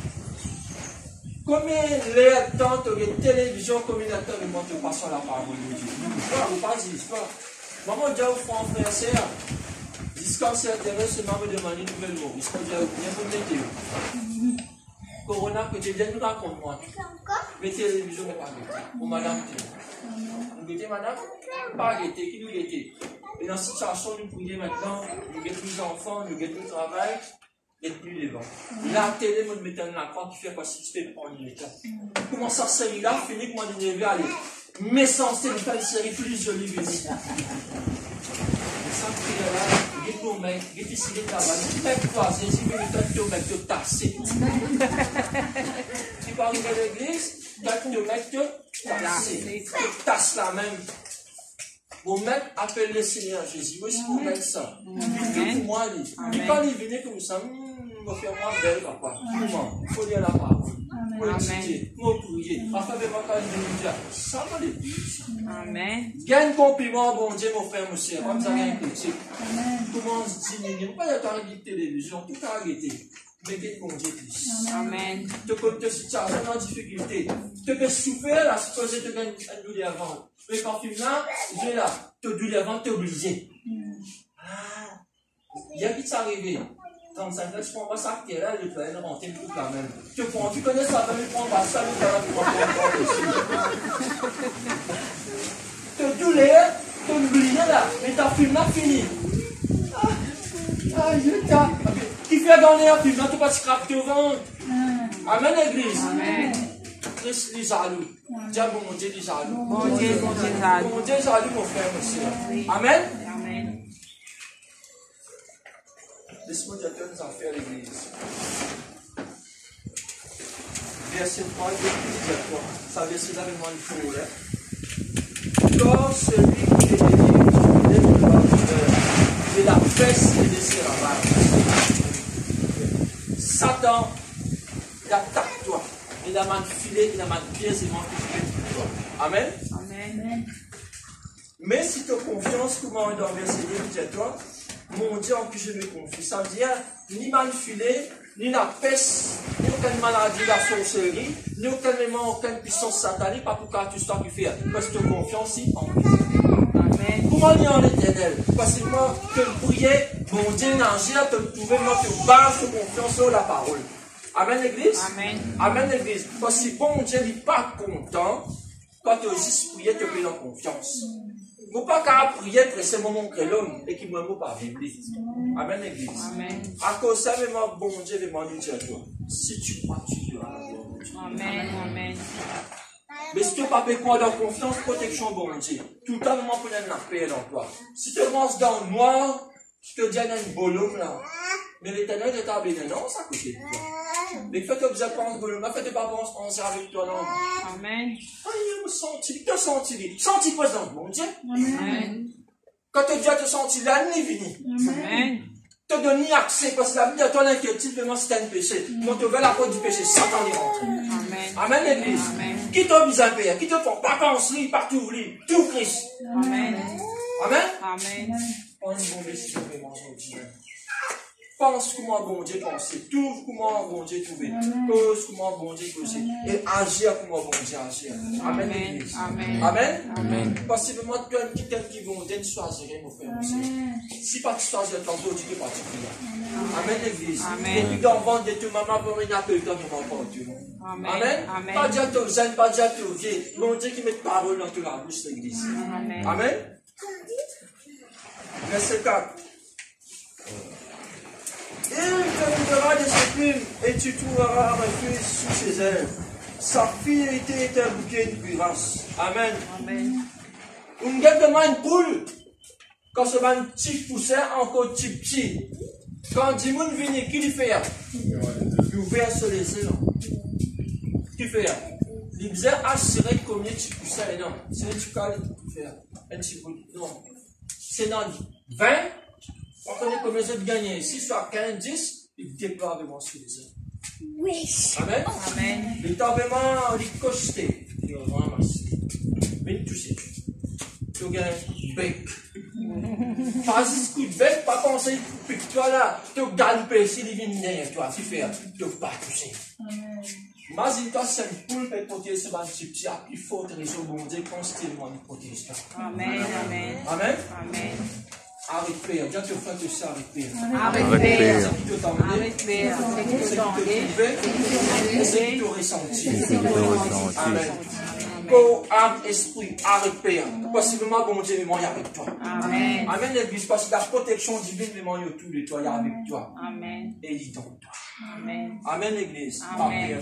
Combien de temps tu as une télévision, combien de temps tu passes sur la parole de Dieu? Ou pas d'histoire. Maman dit aux frères et sœurs, jusqu'à c'est intéressant, maman me demande une nouvelle mot. Ils sont déjà bien pour météo. Corona, que tu viens nous raconter moi. Mais télévision n'est pas arrêtée. Pour madame, vous mettez madame, pas arrêtée, qui nous était. Et dans cette situation, nous prions maintenant, nous avons plus d'enfants, nous avons plus de travail. Et plus devant. La télé, me mettait dans la croix qui fait quoi si tu fais prendre une étape. Comment ça série là, fini que moi je n'ai allez. Mais sans c'est une série plus jolie que ça. Sans prière là, il y a pour mec, il y a ici les tabacs, il y a croisé, si vous voulez te mettre te tasser. Tu parles de l'église, tu te mettre te tasser. Tu tasses la même. Vous mettre, appelle le Seigneur Jésus. Moi, si vous mettez ça, pour moi, il quand il venait comme ça, va faire moi belle, papa. Comment? Il faut lire la parole. Il faut étudier, il faut prier. Enfin, il va dire, ça va les plus. Amen. Gagne compliment, bon Dieu, mon frère, mon soeur. Comme ça, gagne critique. Comment se diminuer? Pas d'arrêter de télévision, tout a arrêté. Mais gagne bon Dieu plus. Amen. Tu peux te situation en difficulté. Tu peux souffrir la situation, tu gagnes un douleur avant. Mais quand tu viens, Dieu là, te douleur avant, tu es obligé. Il y a qui t'est arrivé. 35 ans, tu prends pas ça, tu es là, tu vas rentrer le truc quand même. Tu connais ça, tu prends pas ça, tu vas te douleur, tu oublies là, mais ta film là fini. Qui fait gagner un film là, tu vas te craquer au ventre. Amen, l'église. Amen. Christ les jaloux. Dieu, bon Dieu, les jaloux. Bon Dieu, jaloux. Bon Dieu, jaloux, mon frère, monsieur. Amen. Amen. Laisse-moi dire que nous en faire l'église. Verset 3, verset 3. Ça veut dire avec moi une foule. Quand celui qui est délivré de la peste et de ses ravages. Satan, il attaque toi. Il a manipulé, il a manipulé, il manipulé toi. Amen. Amen. Mais si tu as confiance, comment on est dans verset 2, dis-toi, mon Dieu en qui je me confie. Ça veut dire, ni manipulé, ni la peste, ni aucune maladie, la sorcellerie, ni aucune puissance satanique, pas pour que tu sois qui fait. Parce que tu as confiance en lui. Amen. Comment il y a en éternel? Parce que moi, que prier, mon Dieu, n'agir, te trouver, moi, te base de confiance sur la parole. Amen, l'église? Amen. Amen, l'église. Parce que bon Dieu n'est pas content quand tu as juste prié, tu es en confiance. Il ne faut pas qu'à prier pour ce moment que l'homme et qu'il ne me pas vivre. Amen, l'église. Amen. À cause de ça, bon Dieu demande à toi. Si tu crois, tu verras la gloire de Dieu. Amen. Amen. Mais si tu n'as pas quoi dans confiance, protection, bon Dieu. Tout le temps, nous prenons la paix dans toi. Si tu commences dans le noir, je te dis, il y a une bolome là. Mais l'éternel est ta bénédiction, ça côté de toi. Mais faites que vous êtes pas en volume, faites pas penser avec toi, non. Amen. Ah, senti, te senti présent, mon Dieu. Amen. Quand Dieu te senti là, ni vini. Amen. Te donne ni accès, parce que la vie de toi l'inquiétude, vraiment c'est un péché. Quand tu veux la porte du péché, Satan y rentre. Amen. Amen, l'église. Qui t'a mis à paix, qui te font pas penser, pas t'ouvrir, tout Christ. Amen. Amen. Amen. On est bon décision, vraiment, aujourd'hui. Pense comment bon Dieu pensait, trouve comment bon Dieu trouvait, cause comment bon Dieu causait, et agir comment bon Dieu agir. Amen, l'église. Amen. Amen. Amen. Possiblement, quelqu'un qui va donner choisir, mon frère, monsieur. Si pas tu choisis, tantôt, tu es particulier. Amen, l'église. Et puis, dans le ventre de tout maman, pour une accueil, comme on va pas tout le monde. Amen. Pas dire que tu jeune, pas dire que tu vieux. Bon Dieu qui met parole dans toute la bouche de l'église. Amen. Verset 4. Il te donnera des épines et tu trouveras un refuge sous ses ailes. Sa fidélité est un bouquet de puissance. Amen. Amen. On gagne demain une poule. Quand ce va un petit poussin, encore petit. Quand Dimoun vient, qui lui fait? Il ouvert sur les ailes. Qui fait? Il disait assurer combien tu poussin et non. C'est un petit cas, il fait un petit poule. Non. C'est dans 20. On connaît combien de gagner. Si soit 15, 10, il déploie vraiment sur les ailes. Oui. Amen. Amen. Il est vraiment costé. Il est vraiment massé. Mais il touche. Tu gagnes bec. Pas ce coup de bec, pas penser que toi là, tu gagnes ici, il vient derrière toi. Tu fais, tu ne peux pas toucher. Imagine-toi, c'est une poule qui protège ce petit à plus forte raison, bon Dieu, constamment nous protège. Amen, amen. Amen. Amen. Avec Père, Dieu te fait aussi avec Père. Avec Père. C'est qui te t'emmener, Avec Père. c'est qui te trouver, c'est qui te ressentir. Amen. Corps, âme, esprit, avec Père. Possiblement, bon Dieu, mais avec toi. Amen. Amen, l'Église, parce que la protection divine, mais autour de toi, il y a avec toi. Amen. Et il est dans toi. Amen. Amen, l'Église. Par Père.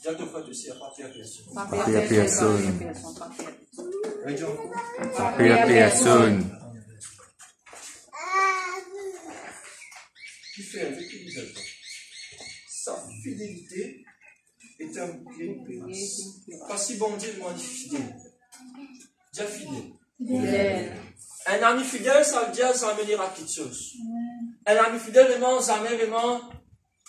Dieu te fait aussi par Père personne. Par Père personne. Père personne. Qui fait avec l'utilisateur. Sa fidélité est un clé de grâce. Parce que bon Dieu demande fidèle. Dieu fidèle. Un ami fidèle, ça veut dire ça amènera quelque chose. Un ami fidèle, vraiment, jamais vraiment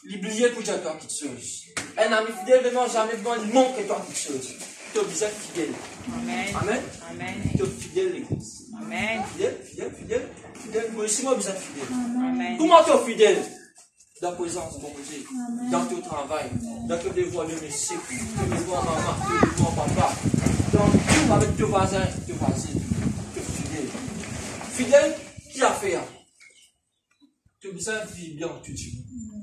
l'oublier pour dire quelque chose. Un ami fidèle, vraiment, jamais vraiment il manque quelque chose. Tu es obligé fidèle. Amen. Amen. Amen. Tu es fidèle, l'Église. Amen. Fidèle. Moi aussi, moi, vous êtes fidèle. Amen. Comment tu es fidèle? Dans la présence, bon Dieu, dans ton travail, dans tes devoirs de métier, tes devoirs maman, tes devoirs papa, dans tout avec tes voisins, tes voisines, tu es fidèle. Fidèle, qui a fait? Tu as besoin de vivre bien tout Dieu.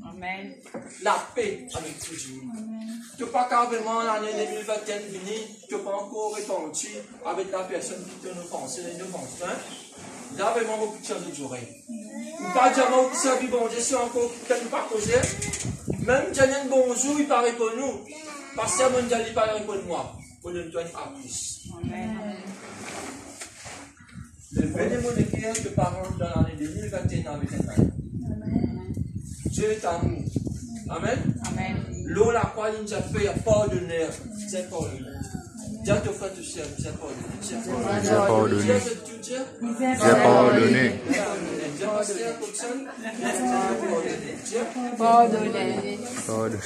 Amen. La paix avec tout Dieu. Tu n'as pas carrément l'année 2021 venue, tu n'as pas encore répondu avec la personne qui t'a offensé, là, vraiment, beaucoup de choses de oreilles. Ou pas dire, moi, qui s'est bon Dieu, si encore, quelqu'un pas causé, même si un bonjour, il paraît pour nous. Parce que mon Dieu, il paraît pour moi. On ne doit pas plus. Amen. Le bénémoine écrire que parents dans l'année 2021 avec un an. Dieu est amour. Amen. Amen. L'eau, la croix, il nous a fait pardonner. C'est pardonner. Dieu te fait tout seul, c'est pardonner. J'ai pardonné. Dieu J'ai pardonné. Pardonnez. Pardonné.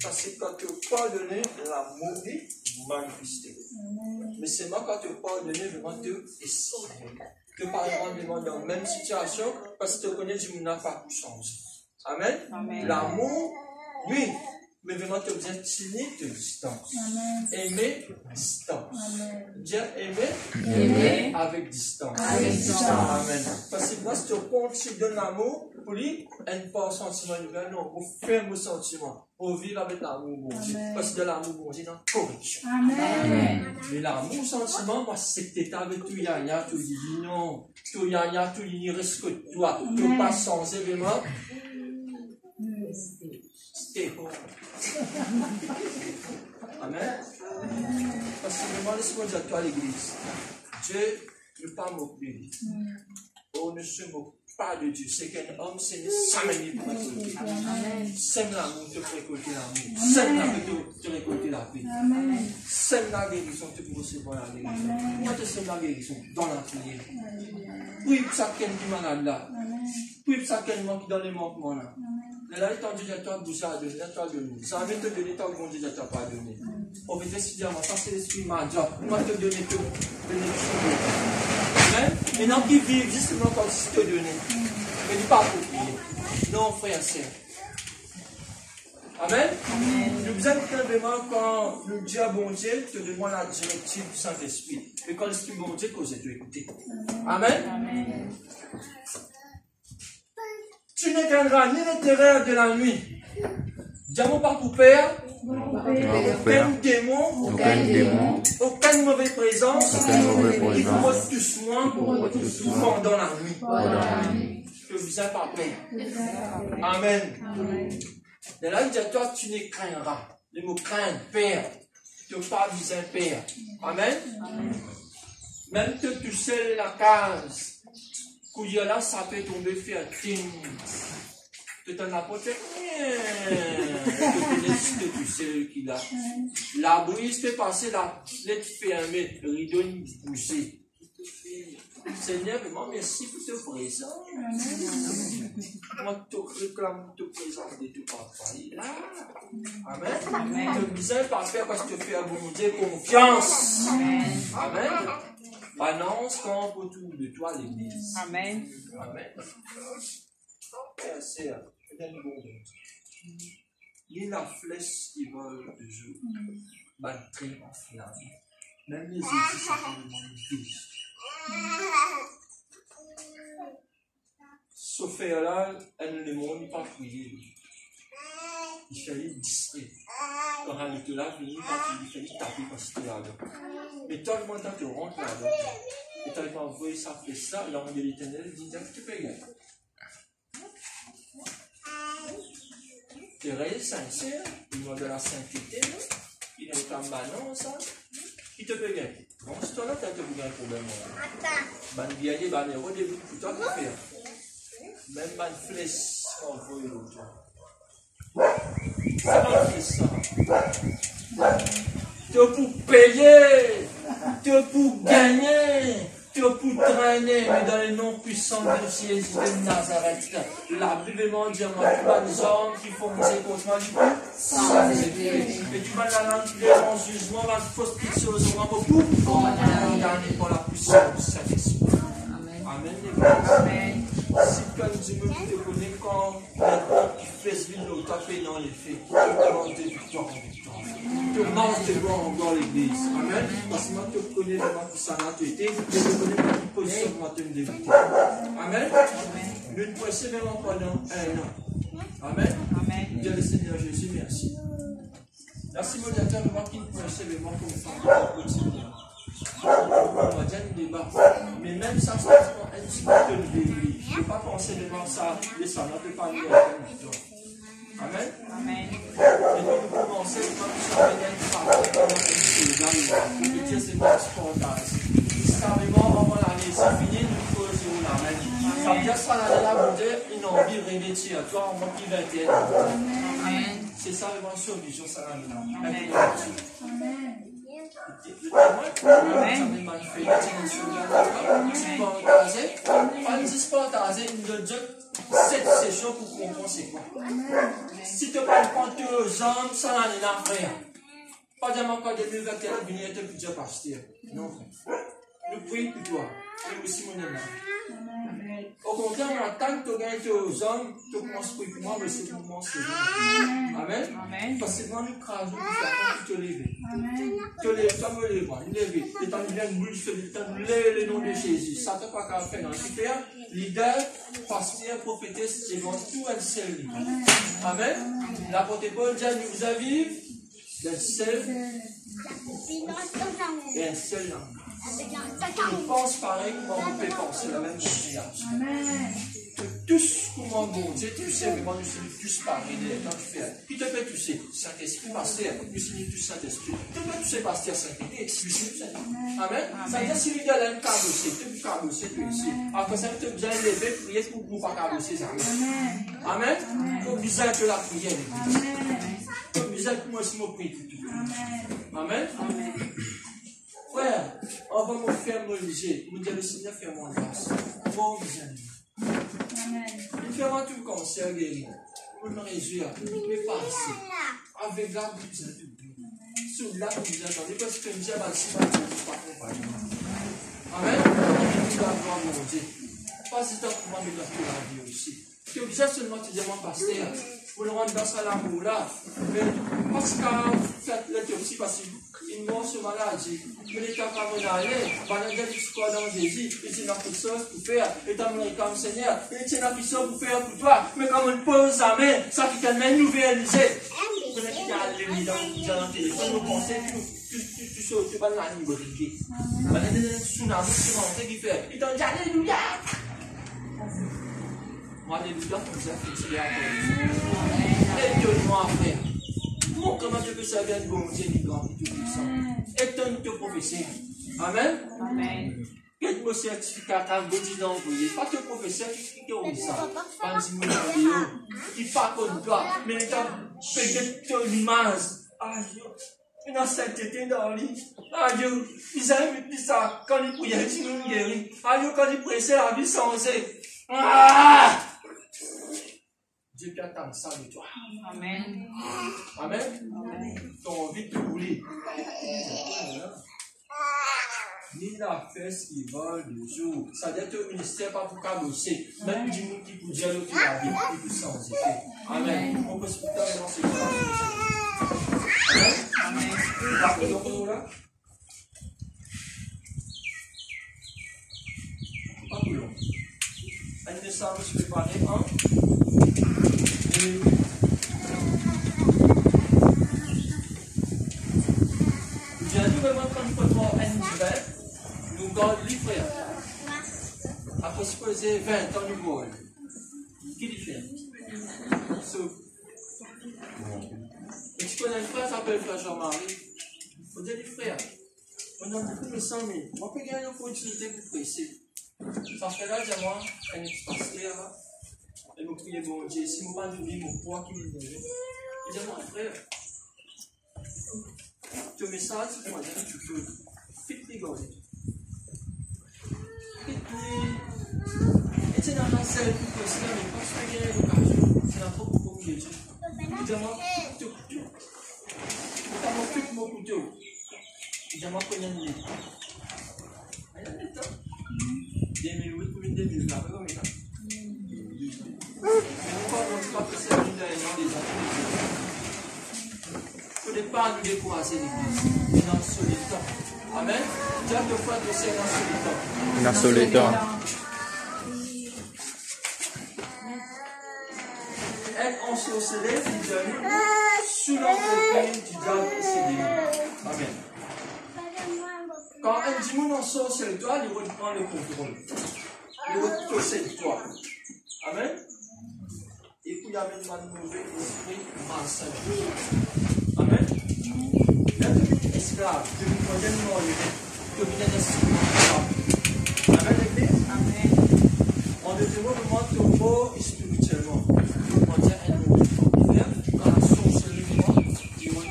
Parce que quand tu pardonnes, l'amour est manifesté. Mais c'est moi quand tu pardonnes, vraiment tu essaies. Que par exemple, dans la même situation, parce que tu connais du monde n'a pas changé. Amen. Amen. L'amour, oui, mais vraiment tu as besoin de tenir de distance. Aimer, distance. Dire aimer avec distance. Amen. Parce que moi, si tu continues de l'amour, pour lui, un pas sentiment nouvel, non, pour faire mon sentiment, pour vivre avec l'amour, bon Dieu. Parce que de l'amour, bon Dieu, dans la correction. Amen. Mais l'amour, sentiment, moi, c'est que tu es avec tout yaya, tout dit non, tout yaya, tout il reste que toi, tu pas sans événement. Stay home. Amen. Parce que vraiment, laisse-moi dire à toi, l'église. Dieu ne pas moquer. On ne se moque pas de Dieu. C'est qu'un homme, c'est ne jamais pour récolter. Sème l'amour, te récolter l'amour. Sème la paix, te récolter la paix. Sème la guérison, te recevoir la guérison. Moi, te sème la guérison dans la prière. Oui, ça qui est malade là. Oui, ça qui est qui dans les manquements là. Mais là, étant Dieu, toi, bouger à donner, toi, donner. Ça va te donner, toi, bon Dieu, toi, pas donner. On va décider, parce que l'esprit m'a dit, moi, te donner tout. Amen. Et non, qui vivent justement comme si te donnais. Mais dis pas approprié. Non, frère, c'est. Amen. Nous besoin vraiment quand nous disons bon Dieu, te demande la directive du Saint-Esprit. Et quand l'Esprit bon Dieu, cause de écouter. Amen. Amen. Tu ne craindras ni les terreurs de la nuit. Diamant par pour père. Aucun démon. Aucune mauvaise présence. Qui vous doucement pendant la nuit. Que vous êtes par paix. Amen. Et là, il dit à toi, tu ne craindras. Le mot craindre, père. Tu ne pas viser père. Amen. Même que tu sais la case. Couillard là, ça peut tomber faire ting. Tu t'en as peut-être tu sais qui là. La brise peut passer, la lettre fermée, le rideau bouger. Seigneur, vraiment merci pour ta présence. Moi, je te réclame ta présence de tout papa. Là. Amen. Tu as besoin de pas faire parce que tu fais à bon Dieu confiance. Amen. Annonce camp autour de toi l'église. Amen. Amen. Frère, sœur, je donne bon Dieu. Il y a la flèche qui vole toujours. Batterie en flamme. Même les églises sont vraiment vives. Ce frère-là, elle ne demande pas prier. Il fallait distrait. Quand elle était là, il fallait taper parce que c'était là-dedans. Mais tant que maintenant tu rentres là-dedans, et tu as envoyé ça, fait ça, l'ange de l'éternel dit tu peux gagner. Tu es réel, sincère, il demande de la sainteté, il est comme banon, ça, il te peut gagner. Bon, si toi là, tu as un problème. Ben, bien, ben, au début, pour toi, tu faire. Même une flèche qu'on voit l'autre. C'est pas ça. Tu es pour payer, tu es pour gagner, tu es pour traîner, mais dans le nom puissant de Jésus de Nazareth. La Bible m'a dit, moi, tu vas des hommes qui font des contre moi, du coup, ça les fait. Et tu vas la langue qui est en jugement, va fausse pitié aux hommes, beaucoup, on va gagner par la puissance de Saint-Esprit. Amen. Amen. Si quand tu me connais quand qui fait ville au tapé dans les faits, tu demandes de victoire en victoire. Tu demandes de voir encore l'église. Amen. Parce que moi, tu connais vraiment tout ça, tu étais, tu connais pas toute position pour te débuter. Amen. Nous ne persévérons pas dans un an. Amen. Dieu le Seigneur Jésus, merci. Merci, mon Dieu, de voir qu'il ne persévère comme femme quotidien. On va dire un débat. Mais même ça, c'est un petit peu de vie. Je ne peux pas penser devant ça, et ça ne peut pas aller à un Amen. Amen. Et nous commençons quand nous sommes venus par le Dieu, c'est pas spontané. Carrément, avant l'année, c'est fini, nous faisons l'amen. Ça veut dire que ça l'année là, mon Dieu, une envie de remédier à toi, en moins qu'il 21 ans. C'est ça, vraiment, sur vision, ça l'année là. Amen. Amen. Cette session pour comprendre c'est quoi. Si tu comprends tes hommes, ça n'en est là, frère. Pas dire qu'en 2021, venir être plusieurs pasteurs. Non, frère. Nous prions pour toi. Et aussi mon ami. Au contraire, on attend que tu gagnes aux hommes, tu construis pour moi, mais c'est pour moi, c'est bon. Amen. Parce que moi, nous crasons pour faire te lever. Te lever, toi, me lever, lever. Et t'en viens de bouger, t'en lever le nom de Jésus. Ça t'a pas qu'à faire dans le super. Leader, pasteur, prophétesse, c'est bon, tout un seul. Amen. L'apôtre Paul dit, nous vous avons d'un seul et un seul homme. Je pense pareil comment vous pouvez penser la même chose. Tous, comment bon Dieu, tu sais, vraiment nous sommes tous pareils dans le fait. Qui te fait tousser Saint-Esprit, pasteur, nous sommes tous Saint-Esprit. Tu peux tousser pasteur Saint-Esprit, nous sommes Saint-Esprit. Amen. Ça veut dire si le gars aime cabosser, tu peux cabosser, tu aussi. Après ça, tu as besoin de lever, prier pour ne pas cabosser. Amen. Tu as besoin de la prière. Tu as besoin que moi aussi me prie pour tout. Amen. Frère, on va me faire me léger. Me dire le Seigneur, fait mon grâce. Bon, mes amis. Il fera tout le cancer guéri. Pour me réjouir, mais passer. Avec la bouche de Dieu. Sous la bouche de Dieu. Parce que Dieu va se faire pas accompagner. Amen. On va voir mon Dieu. Pas si tu as pour me faire la vie aussi. Tu es obligé seulement de te dire, mon pasteur, pour le rendre dans sa l'amour là. Mais parce que fait l'autopsie parce qu'il mort sur maladie. Mais les cas pas aller, pendant que tu crois dans Jésus, il tient la puissance pour faire, et t'as mon comme Seigneur, il tient la puissance pour faire pour toi. Mais quand on pose sa main, ça qui t'a même nouvelle réalisé. Vous êtes qui a allé dans le téléphone, vous pensez tu sautes, tu vas dans la niveau de Dieu. Pendant que tu tsunami qui monte, qui fait, il t'a dit Alléluia. Moi, Alléluia, comme ça, c'est à toi. Étonne-moi, frère. Bon, comment tu peux servir de bon Dieu, du grand, du puissant. Étonne te prophétie. Amen. Amen. Quel beau certificat t'as beau d'envoyer. Pas te prophétie qui te ça. Pas une vidéo. Qui pas comme toi. Mais il t'a fait ton image. Aïe. Une sainteté dans le lit. Aïe. Ils aiment dit ça. Quand ils priaient, ils nous guérit. Aïe. Quand ils pressaient la vie changée. Ah! Dieu qui attend ça de toi. Amen. Amen. Ton envie de rouler. ni la fesse qui vole de jour. Ça veut dire que le ministère pas pour cabosser. Même du monde qui peut dire que la vie qui peut sans effet. Amen. On peut se faire dans ce cas. Amen. Amen. Donc là. Pas plus long. Un de ça, je vais préparer un. J'ai dit vraiment quand nous prenons un hiver, nous gardons livré. Après se poser 20 ans du bol. Qui dit fait? Et tu connais un frère, s'appelle frère Jean-Marie. On dit les frères. On a beaucoup de 100 000. On peut gagner une opportunité pour presser. Ça fait là, dis-moi, un pasteur là. Et nous prions, bon Dieu, si nous ne pouvons pas vivre mon poids qui nous donne. Dis-moi, frère. Tu mets ça, tu peux, tu peux. Faites les gars. Et tu es dans la selle pour presser, mais quand tu peux gagner l'occasion, tu n'as pas beaucoup de Dieu. Dis-moi, tu couteau. Dis-moi, tu mon couteau. Dis-moi, combien de minutes. Il y a des temps. 2008 pour 2000, là, mais là. Mais pourquoi on ne peut pas passer à l'une des années? Il ne faut pas nous décourager l'église, mais dans ce temps. Amen. Dieu te fait de c'est dans ce temps. Dans ce temps. Être ensorcelé, dit-il, sous l'emprise du diable et ses démons. Amen. Quand un démon ensorcelle toi, il reprend le contrôle. Il possède toi. Amen. Et puis il y a même un mauvais esprit malsain. Amen. Là, tu es esclave, tu es modernement libre, tu es un esprit. Amen, l'église. Amen. On te demande comment tu es beau spirituellement. On dit un mot différent. Quand la sorcellerie demande, tu es toi.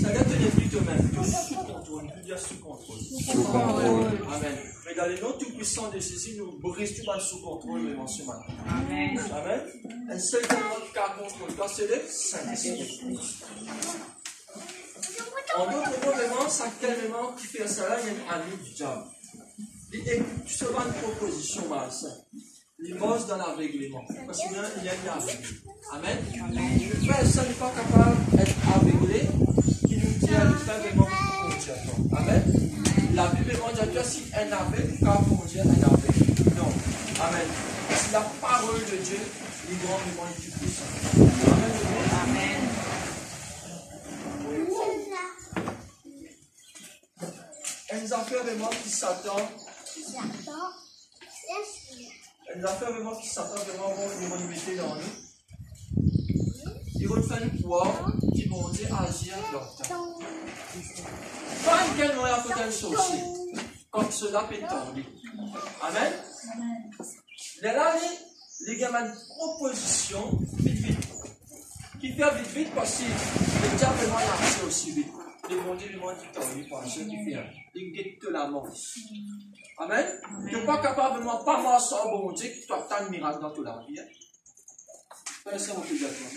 Ça veut dire que tu n'es plus toi-même, tu es sous contrôle. Tu dis sous contrôle. Sous contrôle. Amen. Mais dans les noms tout-puissants de Jésus, nous brisons sous contrôle même ce matin. Amen. Amen. Un seul demande qui a contrôle, toi c'est le Saint-Esprit. En d'autres mots, vraiment, ça tellement qui fait ça là, il y a un ami du diable. Tu seras une proposition malsaine. Il bosse dans l'aveuglement. Parce qu'il y a une aveugle. Amen. Amen. Le frère seul n'est pas capable d'être aveuglé, qui nous dit à lui faire vraiment pour conduire. Amen. La Bible demande à si un aveugle peut conduire un aveugle. Non. Amen. C'est la parole de Dieu, les grands vraiment du puissant. Amen. Amen. Une affaire vraiment qui s'attend. Une affaire vraiment qui s'attend vraiment, ils vont nous mettre dans nous. Ils vont faire une poire qui vont dire agir leur temps. Pas une quelle moyen pour un sorcier, comme cela peut tomber. Amen. Là, les gars ont une proposition vite. Qui fait vite parce que le diable vraiment marché aussi vite. Les bon Dieu, le monde qui tombe, il pense, qui fait, il guette la mort. Amen. Tu n'es pas capable de moi, pas moi sans bon Dieu, qui t'attend un miracle dans toute la vie. C'est mon plus d'accord.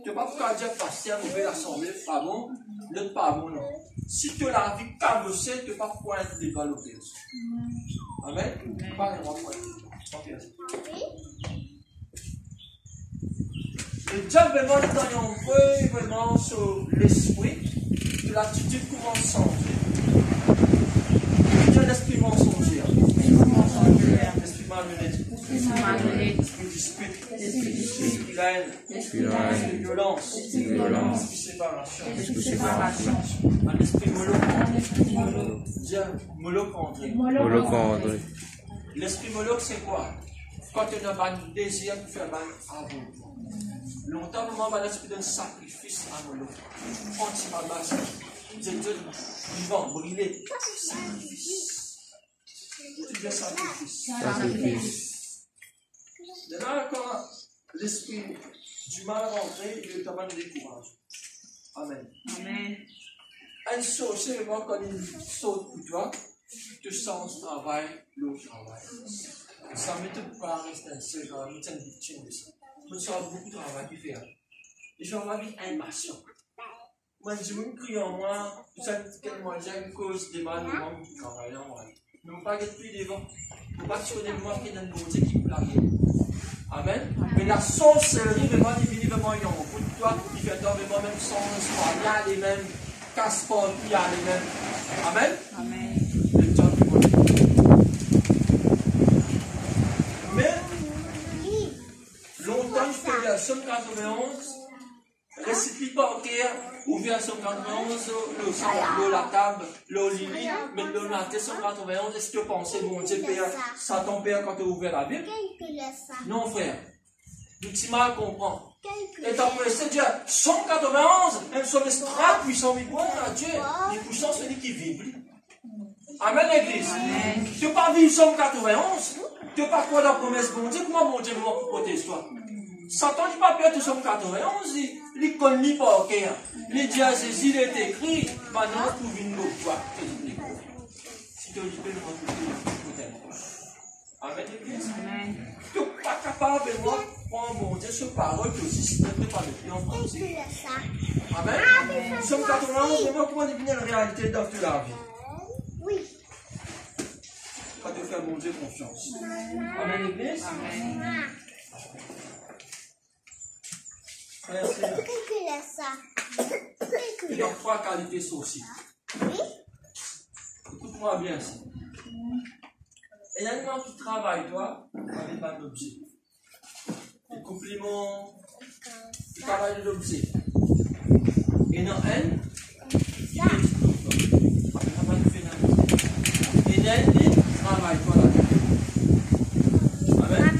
Tu n'es pas capable de dire, pasteur, vous pouvez l'assemblée, pas bon, l'autre pas bon, non. Si tu as la vie cabossée, tu n'es pas pouvoir être développé. Amen. Pas vraiment point. Le diable vraiment est dans un peu vraiment sur l'esprit, que l'attitude commence à changer. L'esprit mensonger, l'esprit malhonnête, l'esprit dispute, l'esprit haine, l'esprit violence, l'esprit séparation, un esprit molocandré. L'esprit moloc, c'est quoi? Quand tu n'as pas de désir de faire mal à vous. Longtemps, maman m'a l'esprit d'un sacrifice à Moloch. Anti-mabasse. Dieu vivant, brûlé. Sacrifice. Tu dis sacrifice. Maintenant, quand l'esprit du mal rentré, il est capable de décourager. Amen. Amen. Un sorcier, quand il saute pour toi, tu sens ce travail, l'autre travail. Ça ne m'étonne pas rester un seul quand même, c'est une victime de ça. Je me sens beaucoup de travail qui fait. Et j'en ai une passion. Moi, je me crie en moi, tout ça, quel moi j'aime, cause des mal, des membres qui travaillent en moi. Ne vous pas être plus devant. Ne vous pas sonner moi qui est dans le bon Dieu qui plague. Amen. Mais la sorcellerie, vraiment, il vient vraiment, il y a un coup de toi, il fait vraiment même sans espoir. Il y a les mêmes casse-portes, il y a les mêmes. Amen. Amen. Mais, longtemps, je fais la Somme 91, récipient bancaire, ouvert Somme 91, le sang, la table, le lit, mais le matin, Somme 91, est-ce que tu penses, bon Dieu, ça ton père quand tu as ouvert la Bible? Non, frère. Du petit mal comprend. Et t'as pressé Dieu, 191, un somme extra puissant, mais bon, Dieu, les puissants, c'est lui qui vibre. Amen, l'église. Tu n'as pas vu Somme 91, tu n'as pas quoi la promesse, bon Dieu, comment mon Dieu va vous protéger toi? Satan dit pas peur de Somme 91, il connaît pas au cœur. Il dit à Jésus, il est écrit, maintenant, trouve une autre fois. Si tu as dit que le monde Amen, l'église. Tu n'es pas capable de voir, prendre mon Dieu, ce parole que aussi, tu n'es pas le plus en français. Amen. Somme 91, vraiment, comment deviner la réalité dans toute la vie? Oui. Quand tu fais mon Dieu confiance. Amen, l'église. Amen. Il y a 3 qualités saucides. Oui. Écoute-moi bien ça. Il y a des gens qui travaillent, toi, avec un objet. Les compliments, ils travaillent l'objet. Et dans elle, il est dit toi. Et dans elle, il travaille, toi, là. Amen.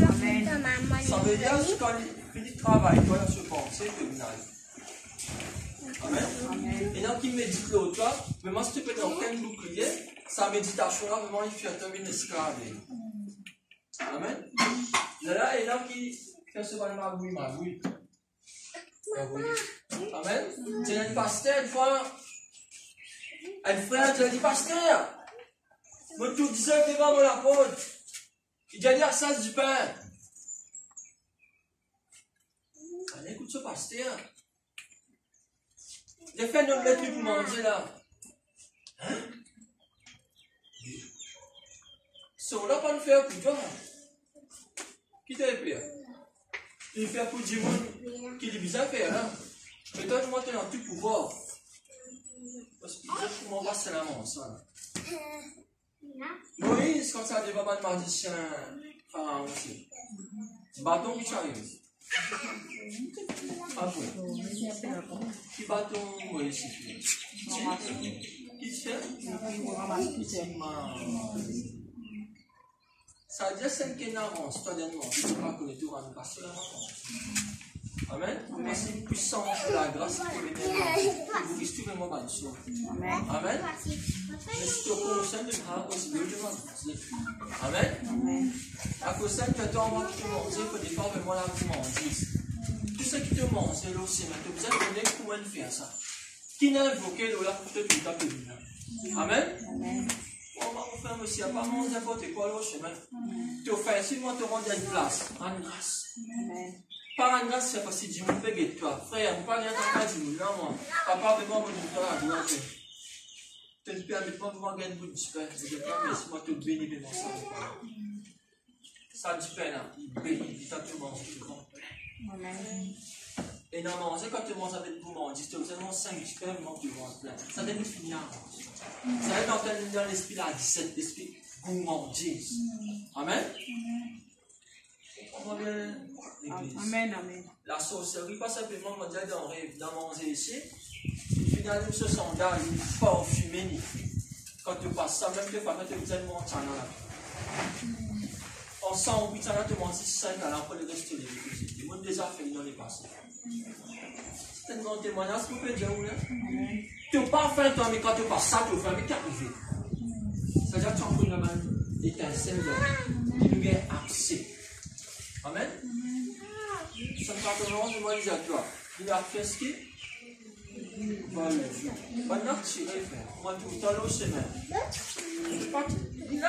Ça veut dire que quand il finit de travailler, toi, il se pense, c'est criminel. Amen. Et donc, il médite l'autre, toi, vraiment, si tu peux dans aucun bouclier, sa méditation, là, vraiment, il fait un esclave. Amen. Là, et là, qui fait ce mal magouille. Amen. C'est un pasteur, une fois, un frère, tu as dit, pasteur, moi, tout disais que devant mon apôtre, il a dit à ça du pain. Allez, écoute ce pasteur. J'ai fait une lettre pour manger là. Hein? So, là, pas le faire pour toi. Qui t'a fait? Tu le fais pour du monde qui est bizarre à faire, hein? Mais toi, tu montes dans tout pouvoir. Parce que je m'en passe la main, ça. Moïse, quand ça devait pas de magicien, pharaon aussi. Bâton qui arrive. Ah oui. Qui bâton Moïse qui fait? Ça veut dire que c'est une avance, toi dernièrement, tu ne peux pas connaître tout, on va passer la avance. Amen. Merci puissance de la grâce qui est venue pour vous rester vraiment dans le soir. Amen. Mais si tu conscients de grâce, aussi Dieu te va. Amen. À cause de ça, tu as envie de te manger, il faut des fois vraiment là te manger. Tout ce qui te mange, c'est l'eau, c'est maintenant. Tu as besoin de connaître comment faire ça. Qui n'a invoqué l'eau là pour te tout à fait. Amen. On va vous faire aussi, à part manger n'importe quoi l'eau chemin. Tu fais, si moi te rends à une place, en grâce. Par en grâce, c'est parce que Dieu me fait guetter toi. Frère, vous parlez en grâce, Dieu, non, moi. Papa, fais-moi mon Dieu, là, doit faire. Tu te permets pas de voir un bout de pain. Je ne pas, mais si moi te bénis, mais non, ça ne pas. Ça du pain, là, il bénit, il t'a tout mangé, tu comprends. Et non, manger, quand tu manges avec vous manger, tu as seulement 5 du pain, vraiment, tu manges plein. Ça devient fini à manger. Ça va être dans l'esprit, là, 17, l'esprit gourmandise. Amen. Amen, amen. La sorcellerie, pas simplement dans manger ici, il finit avec ce sondage, il est parfumé. Quand tu passes ça, même que pas mettre tellement de là. On sent au bout de ça, tu manges 5 ans pour le reste de l'église. Les gens déjà fait dans les passés. C'est un grand témoignage pour peut dire, là. Tu n'as pas faim, toi, mais quand tu passes ça, tu as faim, mais qu'est-ce qui arrive? C'est-à-dire que tu as pris une main d'étincelle qui nous gagne accès. Amen. Ça me parle vraiment de moi, il dit à toi. Il a fait ce qu'il va le faire. Maintenant, tu vas le faire. Moi, tout le temps, c'est même. Il a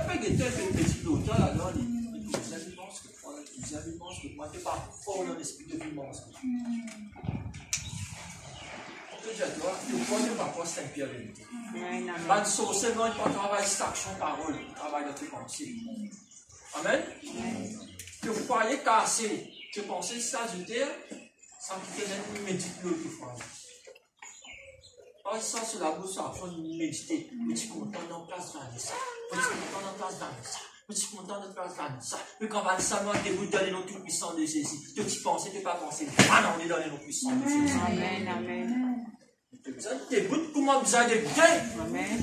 payé un petit auteur là-dedans. Les amis pensent que moi, je ne suis pas fort dans l'esprit de vivance. Je dis à toi, tu ne connais pas quoi c'est la vérité. Amen. Amen. Pas de sauce, seulement il ne travaille chaque son parole, il travaille dans tes pensées. Amen. Tu croyais cassé, tu pensais ça du terre, sans qu'il te ait médité l'autre fois. Pas ça sur la bouche, ça va méditer. Mais tu es content dans la place de ça. Mais tu es content dans la place de ça. Mais tu es content dans la place de ça. Mais quand on va seulement debout dans les noms tout puissants de Jésus, tu pensais, tu n'es pas pensé. Ah non, on est dans les noms puissants de Jésus. Amen. Amen. Tu es debout, comment vous avez débuté? Amen.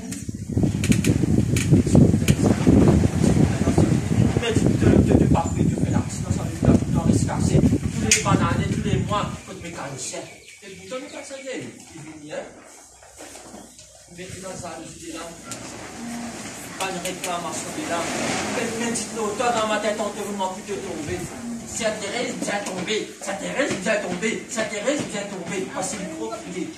Mais tu ne pas fait, tu fais l'accident, ça veut dire que tu dois rester cassé. Tous les bananes, tous les mois, il faut te mécanicien. Et vous donnez pas ça, il vient. Maintenant, ça nous dit là. Pas une réclamation de là. Quelqu'un dit l'auteur dans ma tête, on te vraiment plus te tomber. Si ça Thérèse vient tomber, ça Thérèse vient tomber, ça Thérèse vient tomber. Parce que c'est trop crié.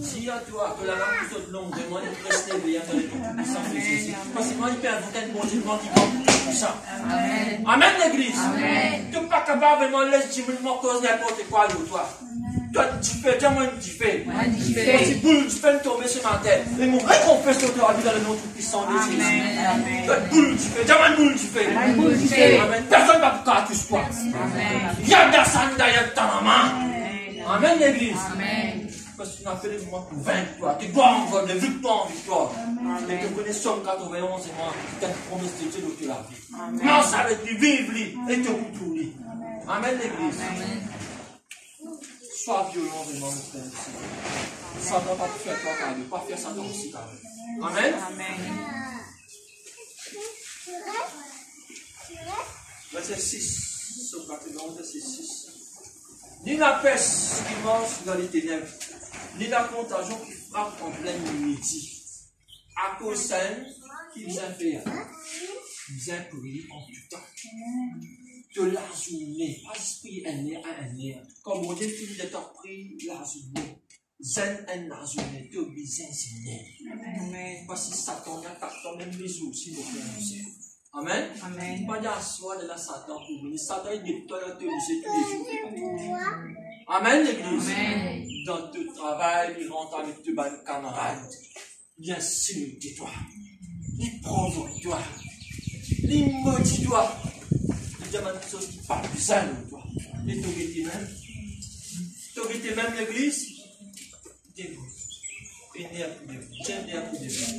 Si à toi, que la langue toute longue, demande de rester veillant dans les noms puissants de Jésus. Parce que moi, il peut invoquer un bon Dieu qui compte tout ça. Amen. Amen, l'église. Amen. Tu n'es pas capable de me laisser dire cause n'importe quoi, toi. Toi, tu fais, dis-moi, tu fais. Si boule, tu fais tomber sur ma tête. Et mon récompense sur toi, dans le nom tout-puissant de Jésus. Toi, boule, tu fais. Dis-moi, boule, tu fais. Amen. Personne ne va pouvoir toucher toi. Yada Sanda Yatanama. Amen, l'église. Parce que tu n'as fait les mois pour vaincre toi. Tu dois encore de victoire en victoire. Et tu connais Somme 91 et moi, tu as promis de Dieu de la vie. Non, ça va être vivre et te retrouver. Amen, l'église. Sois violent vraiment, mon frère. Ça ne va pas faire toi car pas faire ça toi aussi car. Amen. Verset 6. Somme 91, verset 6. Ni la peste qui mange dans les ténèbres, ni la contagion qui frappe en pleine midi. À cause celle qui vient faire, vient prier en tout temps. De la journée, pas esprit aîné à aîné. Comme on dit, tu es pris la journée. Zen en la journée, tu es bien enseigné. Parce que Satan attaque même les jours si vous prononcez. Amen. Pas d'asseoir de la Satan pour venir. Satan est détruit dans tous les jours. Amen, l'église. Dans ton travail, il rentre avec tes bonnes camarades. Il insulte toi. Il provoque toi. Il maudit toi. Il demande des choses qui parlent plus saines de toi. Et tu aurais même l'église. Dégoût. Énerve pour dégoût.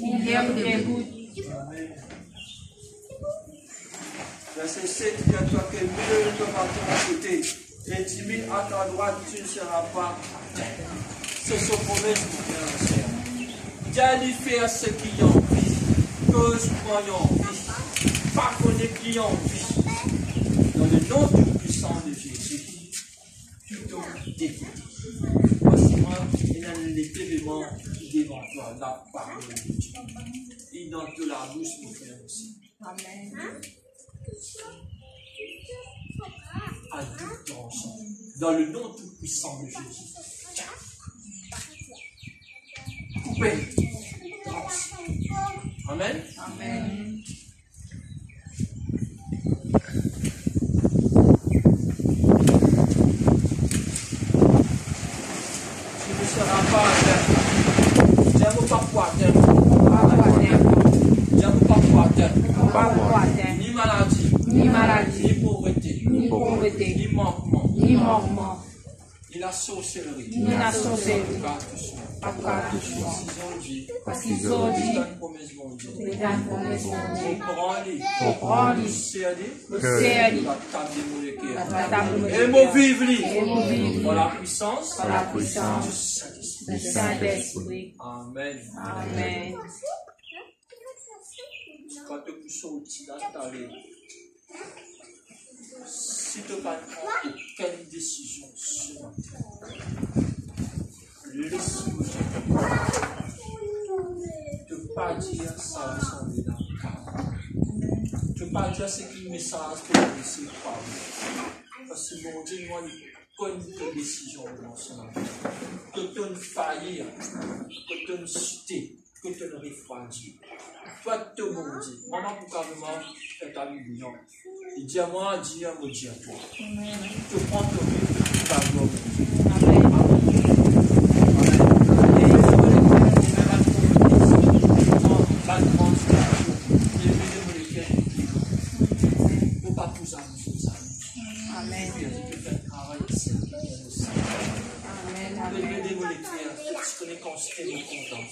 Énerve pour dégoût. Amen. Verset 7, il y a toi que mieux te partir à côté. Et timide à ta droite, tu ne seras pas à terre. C'est son promesse, mon frère. Dieu lui fait à ceux qui ont envie. Que je crois en vie. Pas qu'on est qui ont envie. Dans le nom tout-puissant de Jésus, plutôt dégoûté. Voici moi, il y a l'élément devant toi, la parole de Dieu. Et dans toute la bouche, mon frère aussi. Amen. À tout ensemble, dans le nom tout-puissant de Jésus. Coupez. Amen. Tu ne seras pas à terre. J'aime pas quoi à terre. J'aime pas quoi à terre. Ni maladie. Ni pauvreté. Ni manquement. Ni la sorcellerie. Parce qu'ils ont dit. Ils promesse mon Dieu. On prend les. C'est la table de et mon vivre. Pour la puissance. Du Saint-Esprit. Amen. Quand tu pousses au-dessus d'installer. Si tu ne prends aucune décision sur la terre, laisse-moi ne pas dire ça ressemble dans le cadre. Tu ne pas dire ce qui est message pour le laisser parler. Parce que mon Dieu, moi, pas une décision dans ce moment. Que tu ne faillir, que tu ne chuter, que tu ne refroidir. Toi, tu es mon Dieu. Maman, pourquoi vraiment faire ta vie? Il dit à moi, dis à mon Dieu à toi. Tu prends ton vie, tu vas voir mon Dieu. Amen. Amen. Père, tu peux faire un travail ici. Amen. Tu peux Amen. aider mon Père. Tu connais quand je t'ai content.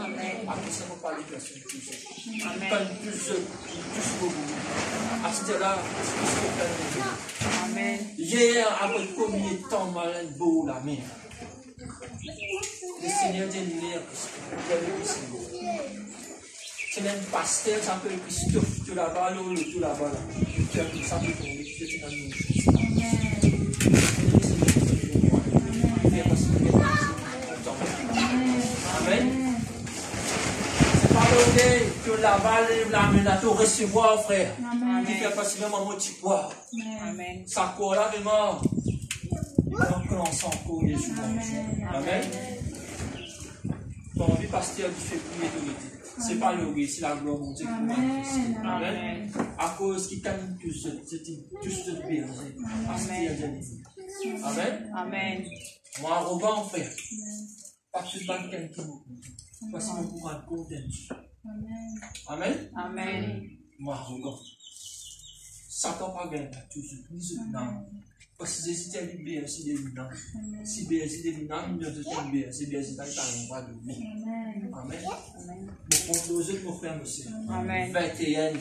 Amen. Après ça, on va parler de personnes plus jeunes. Amen. Pas une plus jeune, plus beaucoup. À ce là c'est ce qu'on fait. Amen. Hier, après combien de temps, malin, beau la mer. Le Seigneur dit, c'est même pasteur, ça peut être Christophe, tout là-bas, tout là-bas, ça peut tomber, c'est une amie. Amen. C'est pas le que là-bas, la tu recevoir, frère. Tu fais pas si même un mot tu crois. Amen. Ça court là, vraiment. Donc, on s'en court les jours. Amen. Ton vie pasteur qui fait plus d'autorité. C'est pas le oui, c'est la gloire de Dieu qui nous manifeste. Amen. À cause qu'il calme tout ce, tout ce berger. Amen. Amen. Moi, arrogant, frère. Pas tout le monde qui nous parce que nous pourrons compter. Amen. Amen. Moi, arrogant. Satan pas gagné toujours. Non. Parce que si tu es libéré, c'est des minants. Si tu es libéré, nous sommes libérés. Si tu es libéré, tu n'as pas de vie. Amen. Nous comptons nos frères, monsieur. Amen. 21.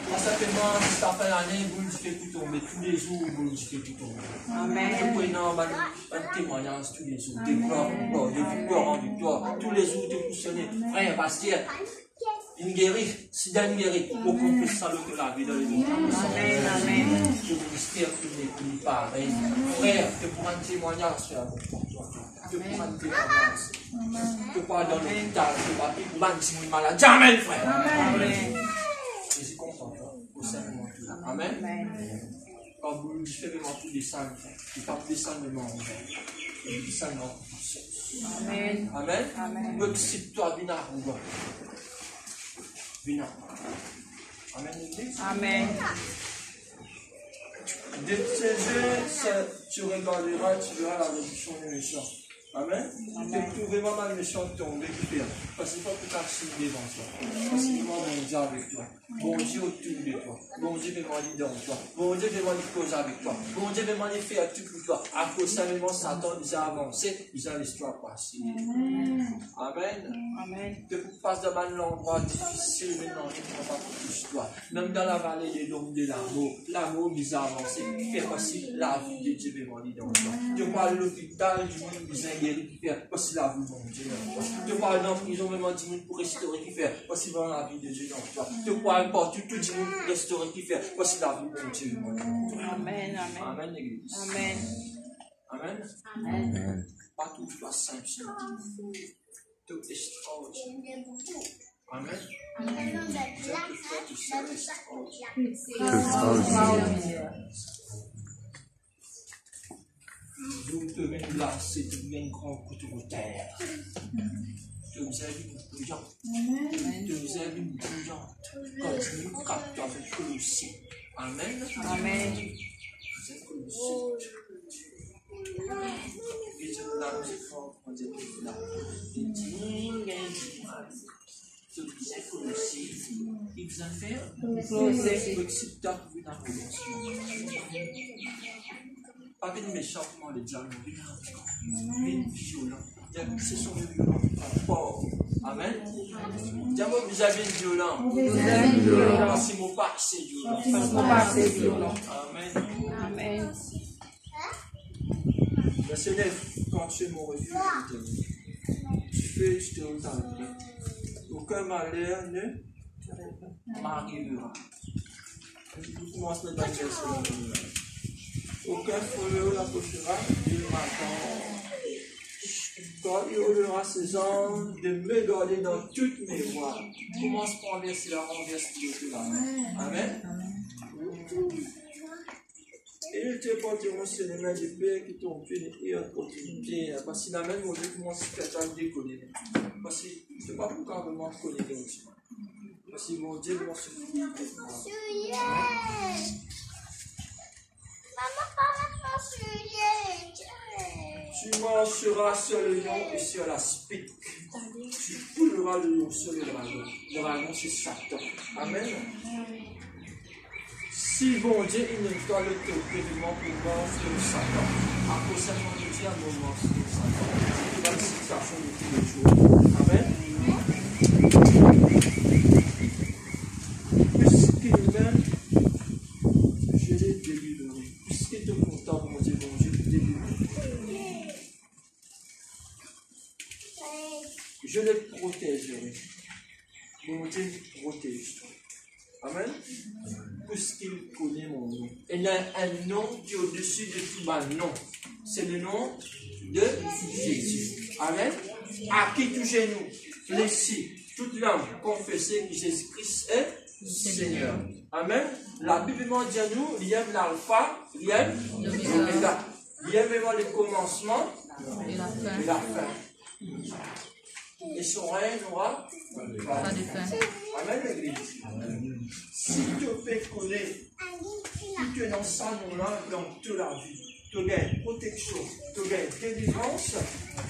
Parce que moi, si tu as fait l'année, vous ne faites plus tomber. Tous les jours, vous ne faites plus tomber. Amen. Vous pouvez un témoignage tous les jours. Des gloires en gloire, de victoire en victoire. Tous les jours, tu poussionnes. Frère, pasteur. Une guérie, si dans une guérie, au compte salut de la vie dans les deux. Amen. Amen. Le ministère qui n'est plus pareil. Frère, tu pourras un témoignage sur la pour toi. Tu pourras un témoignage. Tu pourras dans l'hôpital, tu pourras plus bâtir malade. Jamais, frère. Amen. Je suis content, au Seigneur. Amen. Quand vous différemment tous les saints, tu ne parles pas des saints de mort. Les saints non. Amen. Amen. Amen. Donc, si toi, viens à Rouba. Viens. Amen. Amen. De tes yeux, tu regarderas, tu verras la réduction des méchants. Amen. Tu trouves vraiment les méchants tomber, parce qu'il faut que tu acceptes devant toi. Parce qu'il demande bon Dieu avec toi. Bon Dieu autour de toi. Bon Dieu veut m'en dans toi. Bon Dieu veut m'en cause avec toi. Bon Dieu veut m'en faire tout pour toi. À cause simplement Satan nous a avancé, nous a l'histoire passée. Amen. Amen. Tu passes dans un endroit difficile maintenant, tu ne prends pas pour l'histoire. Même dans la vallée de l'ombre de l'amour nous a avancé. Fais aussi la vie de Dieu veut m'en dans toi. Tu parles de l'hôpital, du monde nous a guéri qui fait aussi la vie de Dieu dans toi. Tu parles dans la prison, même du monde pour restaurer qui fait aussi la vie de Dieu dans toi. Tu parles partout, tout du monde pour restaurer qui fait aussi la vie de Dieu dans toi. Amen. Amen. Amen, l'église. Amen. Amen. Amen. Pas tout soit simple, tout extraordinaire. Amen. Vous devez nous lancer, tu deviens un grand couteau de terre. Tu nous as vu beaucoup de gens. Tu nous as vu beaucoup de gens. Quand tu nous captes avec Colossi. Amen. Amen. Vous êtes Colossi. Et je vous la musique forte, on dit que là. Il dit, ce qui s'est Colossi, il vous a fait pas de méchantement le diable, mais violent. C'est son violent fort. Amen. Diable, vous avez violent. Parce que mon pas c'est violent. Amen. Amen. Verset 9, quand tu es mon refuge, tu fais, je te retendrai. Aucun malheur ne m'arrivera. Je commence le verset. Aucun fléau n'approchera de ma tente. Quand il aura ses anges de me garder dans toutes mes voies. Commence par renverser la renverse de la main. Amen. Et ils te porteront sur les mains du Père qui t'ont fait et à côté du Pierre. Parce qu'il a même mon Dieu commence à décoller. Parce que je ne sais pas pourquoi vraiment connaître aussi. Parce que mon Dieu commence à tu marcheras sur le lion et sur la spique. Tu couleras le lion sur le dragon. Le dragon, c'est Satan. Amen. Si Si bon Dieu, il ne doit le toquement pour voir que Satan, à cause de mon Dieu, à moment sur Satan, c'est la situation de tous les jours. Amen. Puisqu'il m'aime, je l'ai délivré. Puisqu'il est content, mon Dieu, je l'ai délivré. Je les protégerai. Mon Dieu protège. Amen. Puisqu'il connaît mon nom. Il a un nom qui est au-dessus de tout ma nom. C'est le nom de Jésus. Amen. À qui tout genou fléchit, toute langue confesser que Jésus-Christ est Seigneur. Amen. La Bible dit à nous, il y a l'alpha, il y a l'oméga. Il y a vraiment le commencement et la fin. Et son règne n'aura pas de fin. Amen, l'Église. Si tu peux connaître, si tu es dans ça, nom-là, dans toute la vie, tu gagnes protection, tu gagnes délivrance.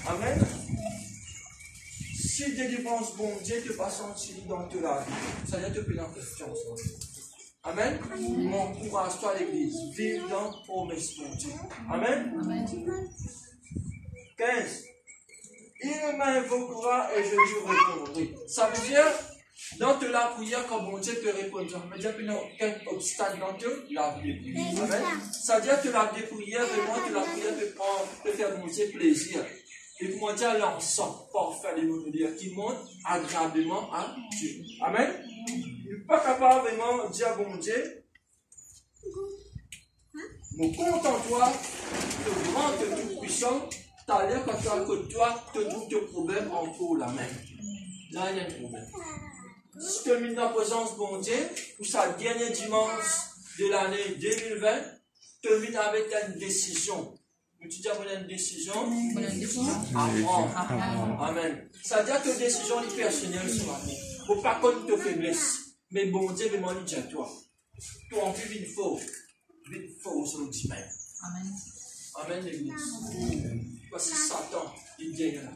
Amen. Si délivrance, bon Dieu, te passe sentir dans toute la vie, ça vient te payer en confiance. Amen. M'encourage-toi, l'Église. Vive dans promesse, mon Dieu. Amen. 15. Il m'invoquera et je lui répondrai. Ça veut dire, dans la prière, quand mon Dieu te répond, ça veut dire qu'il n'y a aucun obstacle dans la vie de prière. Amen. Ça veut dire que la vie de prière, vraiment, que la prière peut faire mon Dieu plaisir. Et pour mon Dieu, l'ensemble, parfait de mon Dieu, qui monte agréablement à Dieu. Amen. Il n'est pas capable vraiment de dire, bon Dieu, mon compte en toi, le grand et tout puissant, t'as l'air quand tu as que toi, tu trouves tes problèmes en cours la même. Là, il y a un problème. Si tu as mis dans la présence, bon Dieu, pour sa dernier dimanche de l'année 2020, tu as mis avec une décision. Tu dis à une décision à prendre. Amen. Ça veut dire que décision est personnelle sur la vie. Il ne faut pas connaître tes faiblesses. Mais bon Dieu, vraiment, il dit à toi. Toi, on vit une faux sur le dimanche. Amen. Amen, l'Église. Parce que Satan, il gagne là.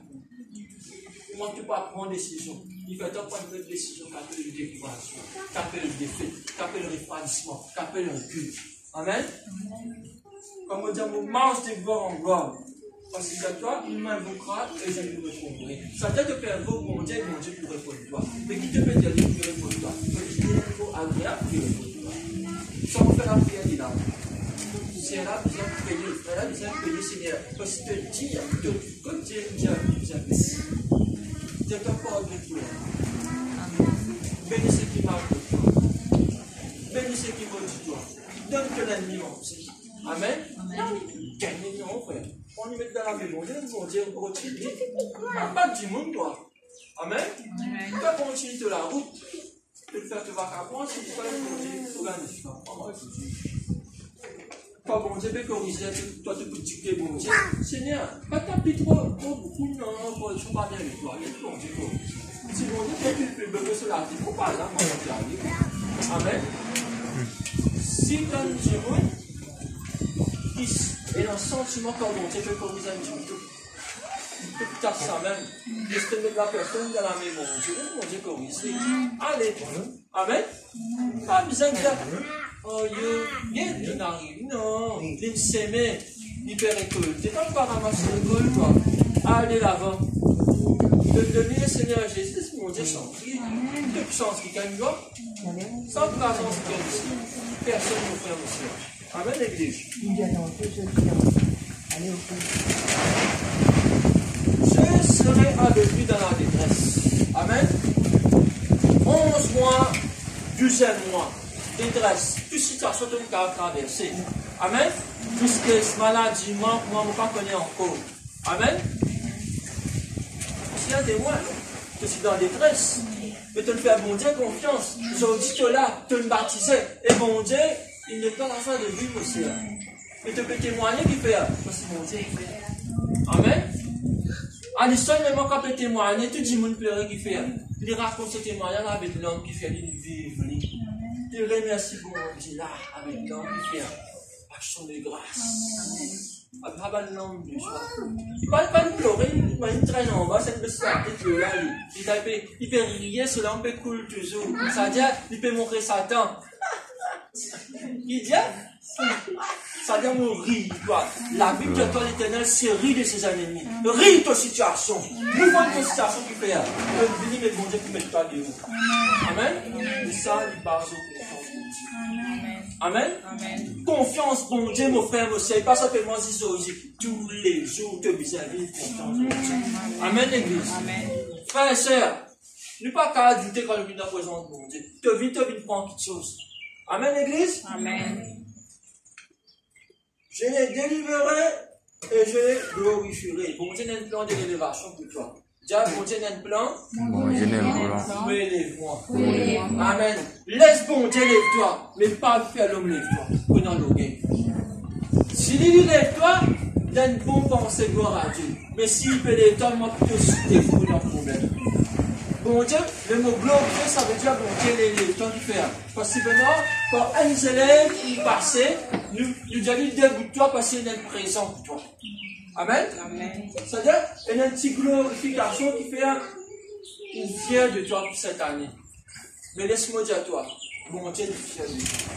Comment tu peux prendre une décision? Il fait prendre une décision qui appelle le découragement, qui appelle le défait, qui appelle le refroidissement, qui appelle le recul. Amen. Comme on dit, on marche de gloire en gloire. Parce que toi, il m'invoquera et je lui répondrai. Ça veut dire que tu invoques mon Dieu pour répondre à toi. Mais qui te peut dire qu'il répond à toi? Parce que c'est un mot agréable qui répond à toi. Ça va faire la prière de l'âme. Si elle a besoin de payer, elle a besoin de payer, Seigneur. Parce que te dire, comme Dieu dit, Dieu t'a pas de toi. Bénis ce qui marche de toi. Bénis ce qui vaut de toi. Donne que l'ennemi en sait. Amen. Gagne l'ennemi, frère. On y met dans la maison, on dit, on continue. Pas du monde, toi. Amen. Tu continues de la route. Tu le fais, tu vas qu'apprendre, si tu fais le organise. Pas bon Dieu, corriger, toi tu peux dicter bon Dieu. Seigneur, pas taper trop beaucoup, non, pour ne pas bien avec toi. Il y a bon Dieu corrige. Si bon Dieu, tu peux beurrer sur la vie, il ne faut pas là, moi, je arrive. Amen. Si tu as une diamant, et un sentiment quand bon Dieu peut corriger un diamant, il peut taper ça même. Laisse mettre la personne dans la maison, bon Dieu corrige. Allez, amen. Pas besoin de dire. Oh, il n'arrive, non. Il s'aimait, il peut récolter. Quand tu vas ramasser le bol, toi, allez l'avant. De donner le Seigneur Jésus, c'est mon Dieu sans prier. De puissance qui gagne là, sans présence qui gagne ici. Personne ne fait monsieur. Amen, l'Église. Je serai avec lui dans la détresse. Amen. 11 mois, 12e mois. Détresse, toute situation que tu as traversée. Amen. Puisque ce maladie, moi, on ne pas connaît encore. Amen. S'il y a des mois, je suis dans la détresse. Mais tu ne fais bon Dieu confiance. Je dis que là, tu me baptisais. Et bon Dieu, il n'est pas en train de vivre aussi. Mais tu peux témoigner qu'il fait. Parce que bon Dieu, il fait. Amen. À l'histoire, même quand tu peux témoigner, tu dis mon pleurer qu'il fait. Il raconte ce témoignage avec l'homme qui fait une vie. Je remercie bon Dieu là, avec l'homme qui fait action de grâce. Avec l'homme du soir. Il ne parle pas de pleurer, il traîne en bas, c'est le sac, il peut rire, cela on peut couler toujours. C'est-à-dire, il peut montrer Satan. Il dit, ça dit, on rit, toi. La Bible de toi, l'Éternel, c'est rire de ses ennemis. Ris de ta situation. Nous voyons une situation qui fait. Venez, mais bon Dieu, qui met toi de vous. Amen. Et ça, il parle au confiance. Amen. Amen. Confiance, bon Dieu, mon frère, mon sœur, pas simplement ici, tous les jours, te vis-à-vis confiance. Amen, l'église. Amen. Frères et sœurs, ne pas qu'à douter quand nous venons dans la présence de mon Dieu. Te vis prendre quelque chose. Amen, l'église. Amen. Je les délivrerai et je les glorifierai. Bon Dieu, n'a un plan de l'élévation pour toi. Déjà, bon Dieu, n'a un plan. Bon Dieu, n'a un plan. Élève-moi. Amen. Laisse bon Dieu, lève-toi. Mais pas faire l'homme, lève-toi. Prenons l'orgueil. S'il dit lève-toi, donne bon pensée, gloire à Dieu. Mais s'il peut lève-toi, moi, plutôt citer pour un problème. Bon Dieu, le mot glorifier, ça veut dire bon Dieu, lève-toi qui fait. Parce que maintenant, quand un élève, il passait, nous avons dégoûte-toi parce qu'il est présent pour toi. Amen. Amen. C'est-à-dire, il y a une petite glorification qui fait une fière de toi pour cette année. Mais laisse-moi dire à toi, bon Dieu est fier de toi.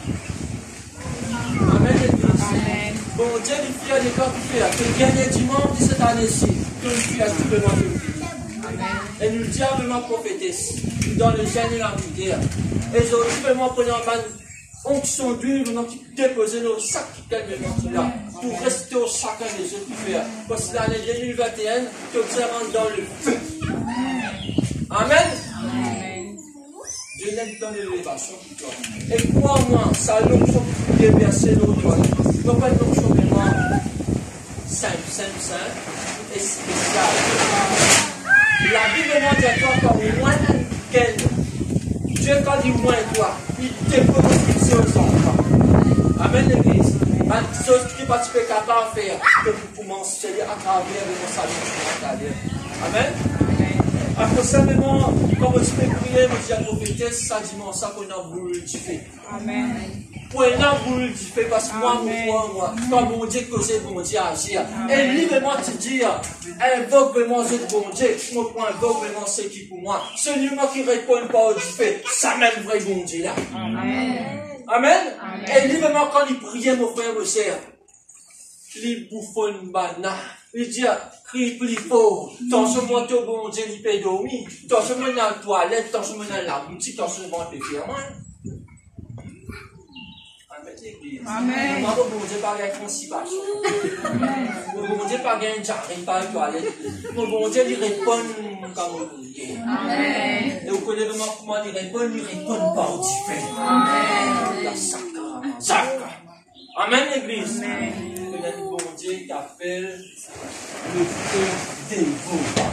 Amen, l'église. Amen. Bon Dieu est fier de toi qui fait que le dernier dimanche de cette année-ci, que nous fiers tout le monde. Et nous dit à ma prophétesse, dans le gène et la rivière. Et aujourd'hui, vraiment, prenons en onction d'huile, vraiment, qui déposer nos sacs qui là, pour rester au chacun des yeux qui fait. Parce que l'année 2021, que vous rentrez dans le feu. Amen. Amen. Dieu n'a pas de l'élévation pour toi. Et crois-moi, ça l'onction qui peut déverser l'autre. Il ne faut pas une onction vraiment simple et spéciale. La Bible demande à toi comme moins qu'elle. Dieu, quand il moins toi, il dépose une chose en toi. Amen, l'église. Une chose qui n'est pas capable de faire, que vous commencez à travers le salut. Amen. Après simplement, quand vous pouvez prier, vous dites à la prophétesse, ça dimanche, ça qu'on a voulu du fait. Amen. Pour un an, vous le dites, parce que moi, quand mon Dieu cause, mon Dieu agir. Et librement te dire, invoque vraiment ce bon Dieu, moi, invoque vraiment ce qui pour moi. Celui qui répond pas au fait, ça même vrai bon Dieu là. Amen. Amen. Et librement, quand il priait, mon frère, mon sœur, il bouffonne banane. Il dit, crie plus fort. Tant ce moment, ton bon Dieu, il peut dormir. Tant ce moment, dans la toilette, tant ce moment, dans la boutique, tant ce moment, il peut faire moins. Amen. Moi, bon Dieu, pas gagner constipation. Bon Dieu, pas gagner j'arrive pas à la toilette. Bon Dieu, il répond comme vous voulez. Amen. Et vous connaissez vraiment comment il répond pas au diffé. Amen. La sacre. Amen, l'église. Amen. Le bon Dieu qui appelle le feu dévore.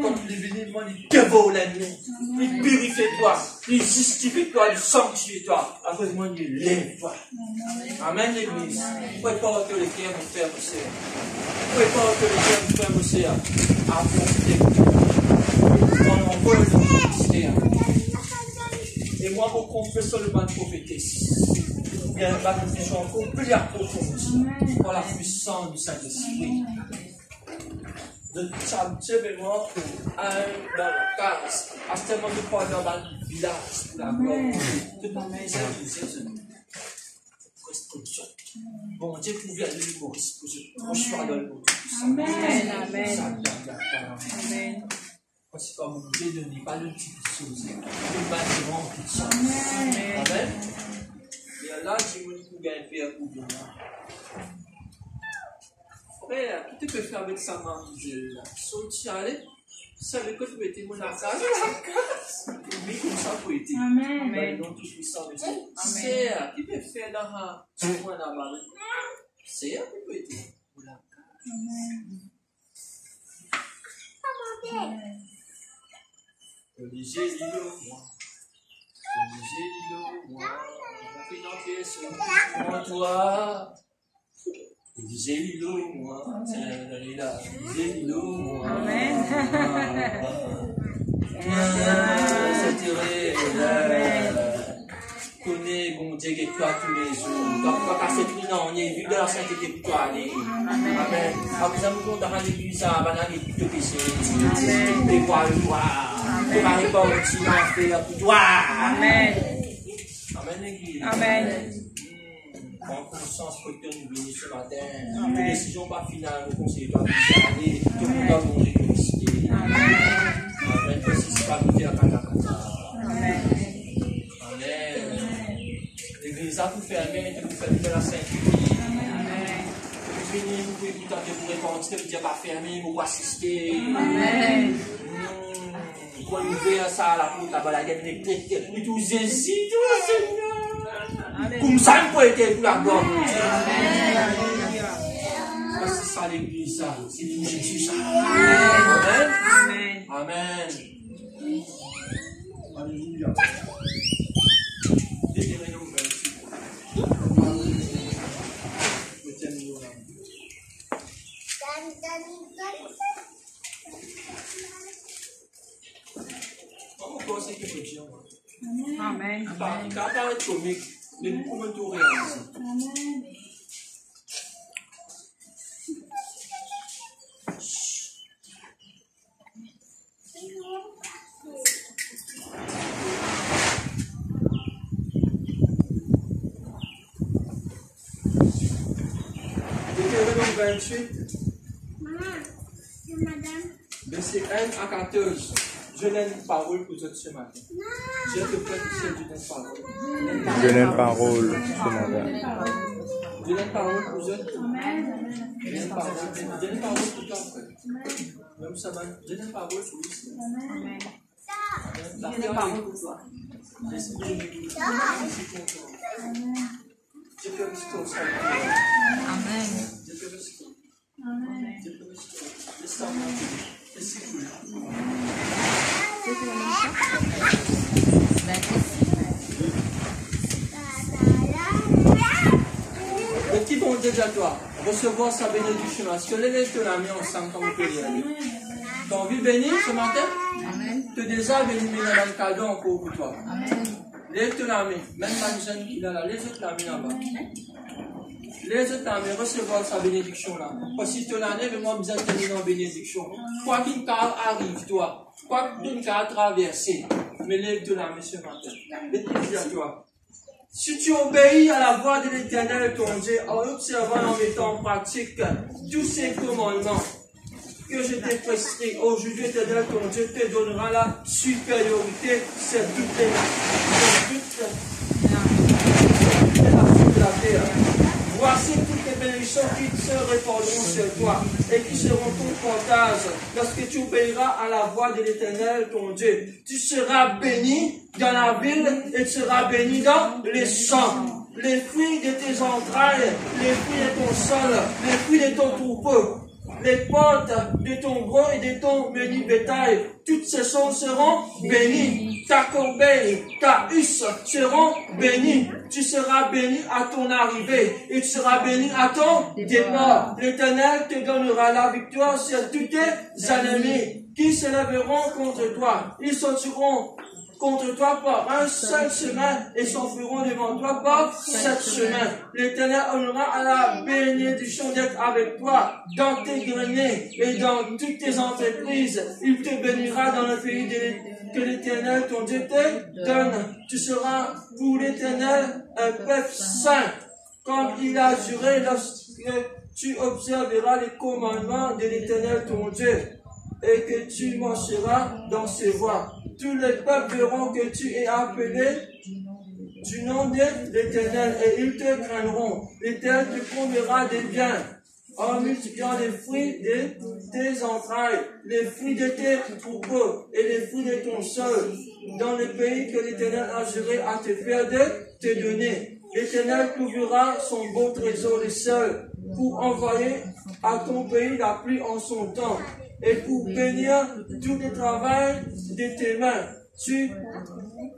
Quand il est venu, il dévore l'ennemi. Il purifie toi. Il justifie toi. Il sanctifie toi. Après, moi, il lève toi. Amen, l'église. Prépare-toi le cœur, mon frère, mon sœur. Prépare-toi le cœur, mon frère, mon sœur. À affronter. On envoie le ministère. Et moi, mon confesseur, le ban prophétesse. Il y a une confession encore plus approfondie. Par la puissance du Saint-Esprit. De simplement dans le case, à ce moment de prendre dans le village, pour la gloire de la maison de Jésus. Restriction. Bon Dieu pouvait aller l'humoriste pour se transformer dans le monde. Amen. Amen. Amen. Parce que comme Dieu ne dit pas le petit chose, il va dire grand petit chose. Amen. Et là, je me trouve un père pour bien. Frère, qui te peut faire avec sa main de là? Sortir, allez. Savez que tu étais mon arcade? Oui, comme ça, pour être. Amen. Amen. Donc, tout puissant, monsieur. C'est qui peut faire dans un point là-bas? C'est qui peut être mon arcade. Amen. Obligé, dis-le-moi. Obligé, dis-le-moi. Financer ce moi, toi. J'ai l'îlot, moi. J'ai l'îlot, moi. Amen. C'est vrai. Connais, bon Dieu, que toi tous les jours. Donc, pas casser tout, non, on est vu de la sainteté pour toi, allez. Amen. Après, nous comptons dans l'église, à banane, tout le péché. Amen. Tu peux voir le toi. Tu vas répondre au petit enfer pour toi. Amen. Amen, l'église. Amen. prends conscience que tu nous bénis ce matin. Une décision pas finale, nous conseillons toi de aller, tout le monde a mangé de Christ. Amen. Voici ce pas nous faire Amen. Amen. L'église a tout fermé, tu nous fais de la sainteté. Amen. Vous venez, vous pouvez tout à fait vous répondre, vous dire pas fermé, vous assister. Amen. Quand nous voyons ça à la porte, à la gueule électrique, nous tous hésitons, Seigneur. Comme ça, nous pouvons être pour la gloire de Dieu. C'est ça l'église, ça. C'est tout Jésus, ça. Amen. Amen. Amen. Alléluia. Déterminons-nous, Comment c'est que Dieu Amen. Amen. Ça paraît comique, mais nous pouvons tout réaliser. Amen. Deutéronome 28. Verset 1 à 14. Je n'ai une parole pour toi ce matin. Je te prie que c'est une parole. Je n'ai une parole ce matin. Je n'ai une parole pour toi. Je n'ai une parole pour toi. Même ça va. Je n'ai une parole pour toi. Amen. Je n'ai une parole pour toi. Je suis content. Je peux rester ça. Amen. Je peux rester. Amen. Je peux rester. Je sens que c'est cool. Le petit bon Dieu à toi, recevoir sa bénédiction. Est-ce que lève ton ami ensemble comme on peut y aller? T'as envie de bénir ce matin? Amen. Tu es déjà béni, mais il y a un cadeau encore pour toi. Amen. Lève ton ami, même pas jeune qui est là, lève ton ami là-bas. Lève ton ami, recevoir sa bénédiction là. Parce que si ton année, mais moi, besoin de tenir en bénédiction. Quoi qu'une carte arrive, toi. Quoi qu'une carte traverse, mais lève ton ami ce matin. L'église à toi. Si tu obéis à la voix de l'Éternel, ton Dieu, en observant et en mettant en pratique tous ces commandements que je t'ai prescrits, aujourd'hui, l'Éternel, ton Dieu, te donnera la supériorité sur toutes les de la terre. Voici toutes les bénédictions qui se répandront sur toi et qui seront ton partage lorsque tu obéiras à la voix de l'Éternel, ton Dieu. Tu seras béni dans la ville et tu seras béni dans les champs. Les fruits de tes entrailles, les fruits de ton sol, les fruits de ton troupeau, les portes de ton gros et de ton menu bétail, toutes ces choses seront bénies. Ta corbeille, ta husse seront bénies. Tu seras béni à ton arrivée et tu seras béni à ton départ. L'Éternel te donnera la victoire sur tous tes ennemis qui se lèveront contre toi. Ils sortiront contre toi par un seul chemin et s'enfuiront devant toi par 7 chemins. L'Éternel honnera à la bénédiction d'être avec toi dans tes greniers et dans toutes tes entreprises. Il te bénira dans le pays que l'Éternel ton Dieu te donne. Tu seras pour l'Éternel un peuple saint, comme il a juré lorsque tu observeras les commandements de l'Éternel ton Dieu et que tu marcheras dans ses voies. Tous les peuples verront que tu es appelé du nom de l'Éternel et ils te craindront. L'Éternel te promettra des biens en multipliant les fruits de tes entrailles, les fruits de tes troupeaux et les fruits de ton sol dans le pays que l'Éternel a juré à te faire de te donner. L'Éternel t'ouvrira son beau trésor des cieux pour envoyer à ton pays la pluie en son temps et pour bénir tout le travail de tes mains. Tu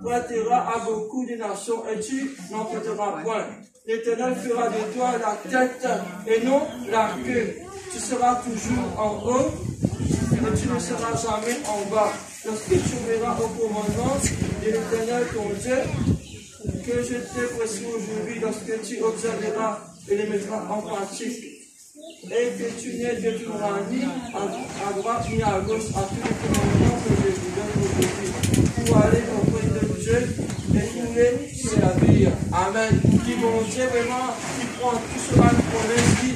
prêteras à beaucoup de nations et tu n'en prêteras point. L'Éternel fera de toi la tête et non la queue. Tu seras toujours en haut et tu ne seras jamais en bas. Lorsque tu verras au commandement de l'Éternel ton Dieu que je t'ai prescrit aujourd'hui, lorsque tu observeras et les mettras en pratique, et que tu n'es détourneras ni à droite ni à gauche à tous les commandements que je vous donne aujourd'hui, pour aller auprès de Dieu et pour arriver, servir. Amen. Qui bon Dieu vraiment, qui prend tout cela de promesse, qui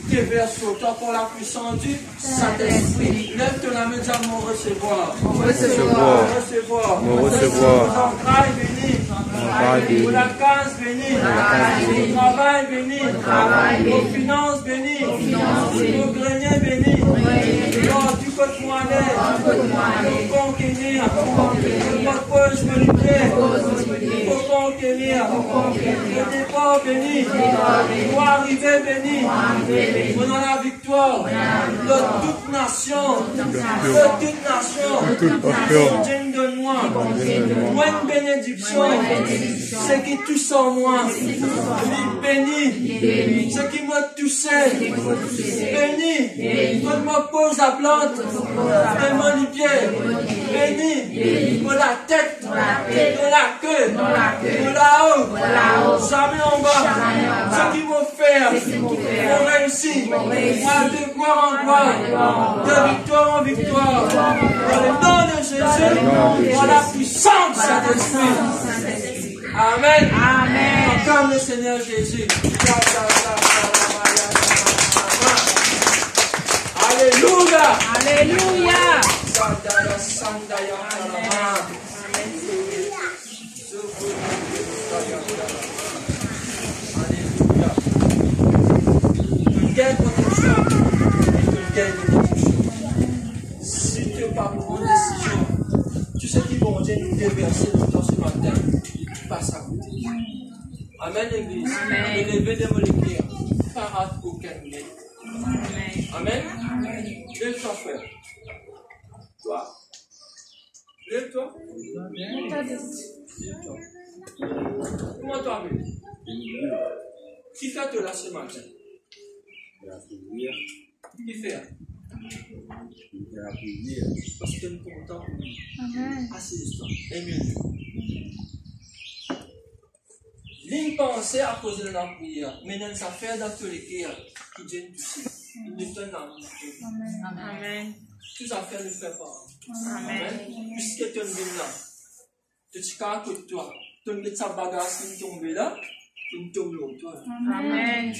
déverse sur toi pour la puissance du Saint-Esprit. Lève ton âme et dis à mon recevoir. Recevoir. Recevoir. Mon recevoir. Mon entraille béni. Pour la case bénie. Pour travail béni. Pour finances béni. Pour grenier béni. Lord, tu peux te moiner. Pour conquérir. Pour poche volupté. Pour conquérir. Pour départ béni. Pour arriver béni. Pour dans la victoire de toute nation. De toute nation. Dieu donne-moi. Moi une bénédiction. Ce qui touche en moi. Béni. Ce qui m'a touché. Béni. Quand je me pose la plante. Et mon pied. Béni. Pour la tête. Pour la queue. Pour là-haut. Jamais en bas. Ce qui m'a fait. Pour réussir. De gloire en gloire. De victoire en victoire. Dans le nom de Jésus. Dans la puissance de Saint-Esprit. Amen. Amen. Comme le Seigneur Jésus. Alléluia. Alléluia. Tu gagnes protection et tu gagnes bénédiction. Si tu n'es pas pour une décision, tu sais qu'ils vont Dieu nous déverser le temps ce matin. Passe à côté. Amen, l'église. Élever des molécules. Pas rate aucun mérite. Amen. Lève-toi, frère. Toi. Lève-toi. Lève-toi. Comment tu as vu? Qui fait de là ce matin? Qui fait? Parce que nous comptons. Assise-toi. Aimez-le. Ligne pensée à cause de la prière. Mais dans sa affaire dans tous les cœurs qui viennent toucher. Il nous donne la main. Amen. Toutes affaires ne fait pas. Amen. Puisque tu es là, tu te caches que toi. Tu mets ta bagage qui tombe là. Tu tombes l'autre. Amen.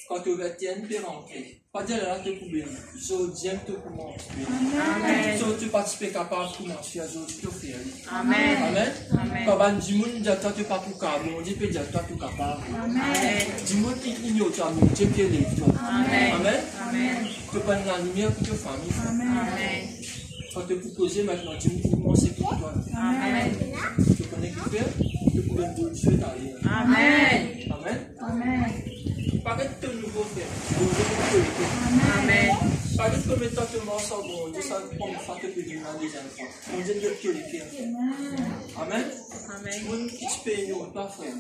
Quand tu vas t'en tu rentrer. Pas dire là tu peux bien. Je dis tu commences. Amen. So tu participes capable de commencer à jouer tu fais. Amen. Amen. Amen. Quand on dit moun dit toi tu pas pour capable, on dit peut dire toi tu capable. Amen. Dis moun qui ignore toi, tu peux les toi. Amen. Amen. Amen. Tu prends la lumière pour ta famille. Amen. Quand tu peux poser maintenant, tu peux commencer pour toi. Amen. Tu connais qui fait, tu peux même donner Dieu derrière. Amen. Amen. Amen. Pas que tu nouveau fait. Amen. Pas que tu mets toi te mensonge, bon Dieu, ça prend une fois que tu viens dans les enfants. On dit Dieu que les faire. Amen. Amen. Moun qui te paye nous, pas frère.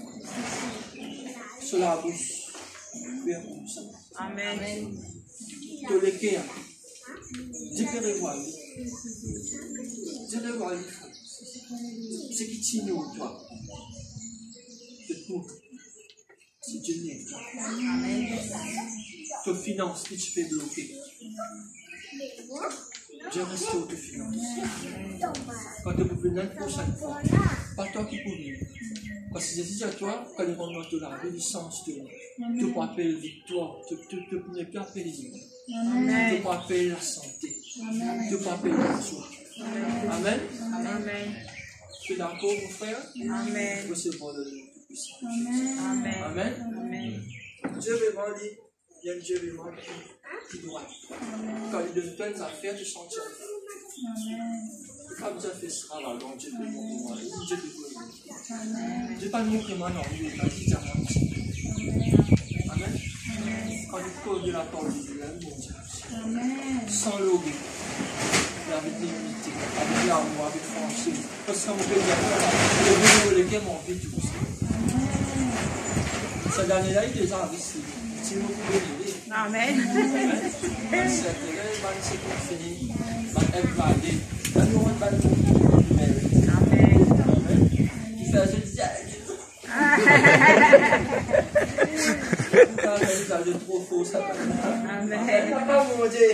Sur la bouche. Bien comme ça. Amen. De l'équerre. Dieu peut revoir. Dieu peut revoir. Ce qui t'ignore, toi. De tout. Si Dieu n'est pas. Te finance qui te fait bloquer. Dieu restaure tes finances. Quand tu peux venir une prochaine fois, pas toi qui peux venir. Parce que je dis à toi, quand les rendements de la vie, le sens de tu peux appeler victoire, tu ne peux appeler les tu peux appeler la santé, tu peux appeler la joie. Amen. Amen. Tu es d'accord, mon frère? Amen. Recevoir le nom de puissance. Amen. Amen. Amen. Dieu vraiment dit, il y a un Dieu vraiment qui doit. Quand il donne plein d'affaires, tu sens Dieu. Quand Dieu fait ce travail, donc Dieu peut nous voir. Dieu peut nous voir. Dieu pas nous vraiment non plus, il a dit diamant. Amen. Quand il cause de la parole de Dieu, mon Dieu. Sans lobby. Avec l'humilité, avec l'amour, avec franchise. Parce qu'on peut dire, le bénévole qui m'a envie de tout ça. Cette année-là, il est déjà investi. Si vous pouvez l'aider. Amen. C'est fini. Elle va aller. Elle nous rend le mérite. Amen. Il fait un jeu de trop faux, ça. Amen. Papa, mon Dieu.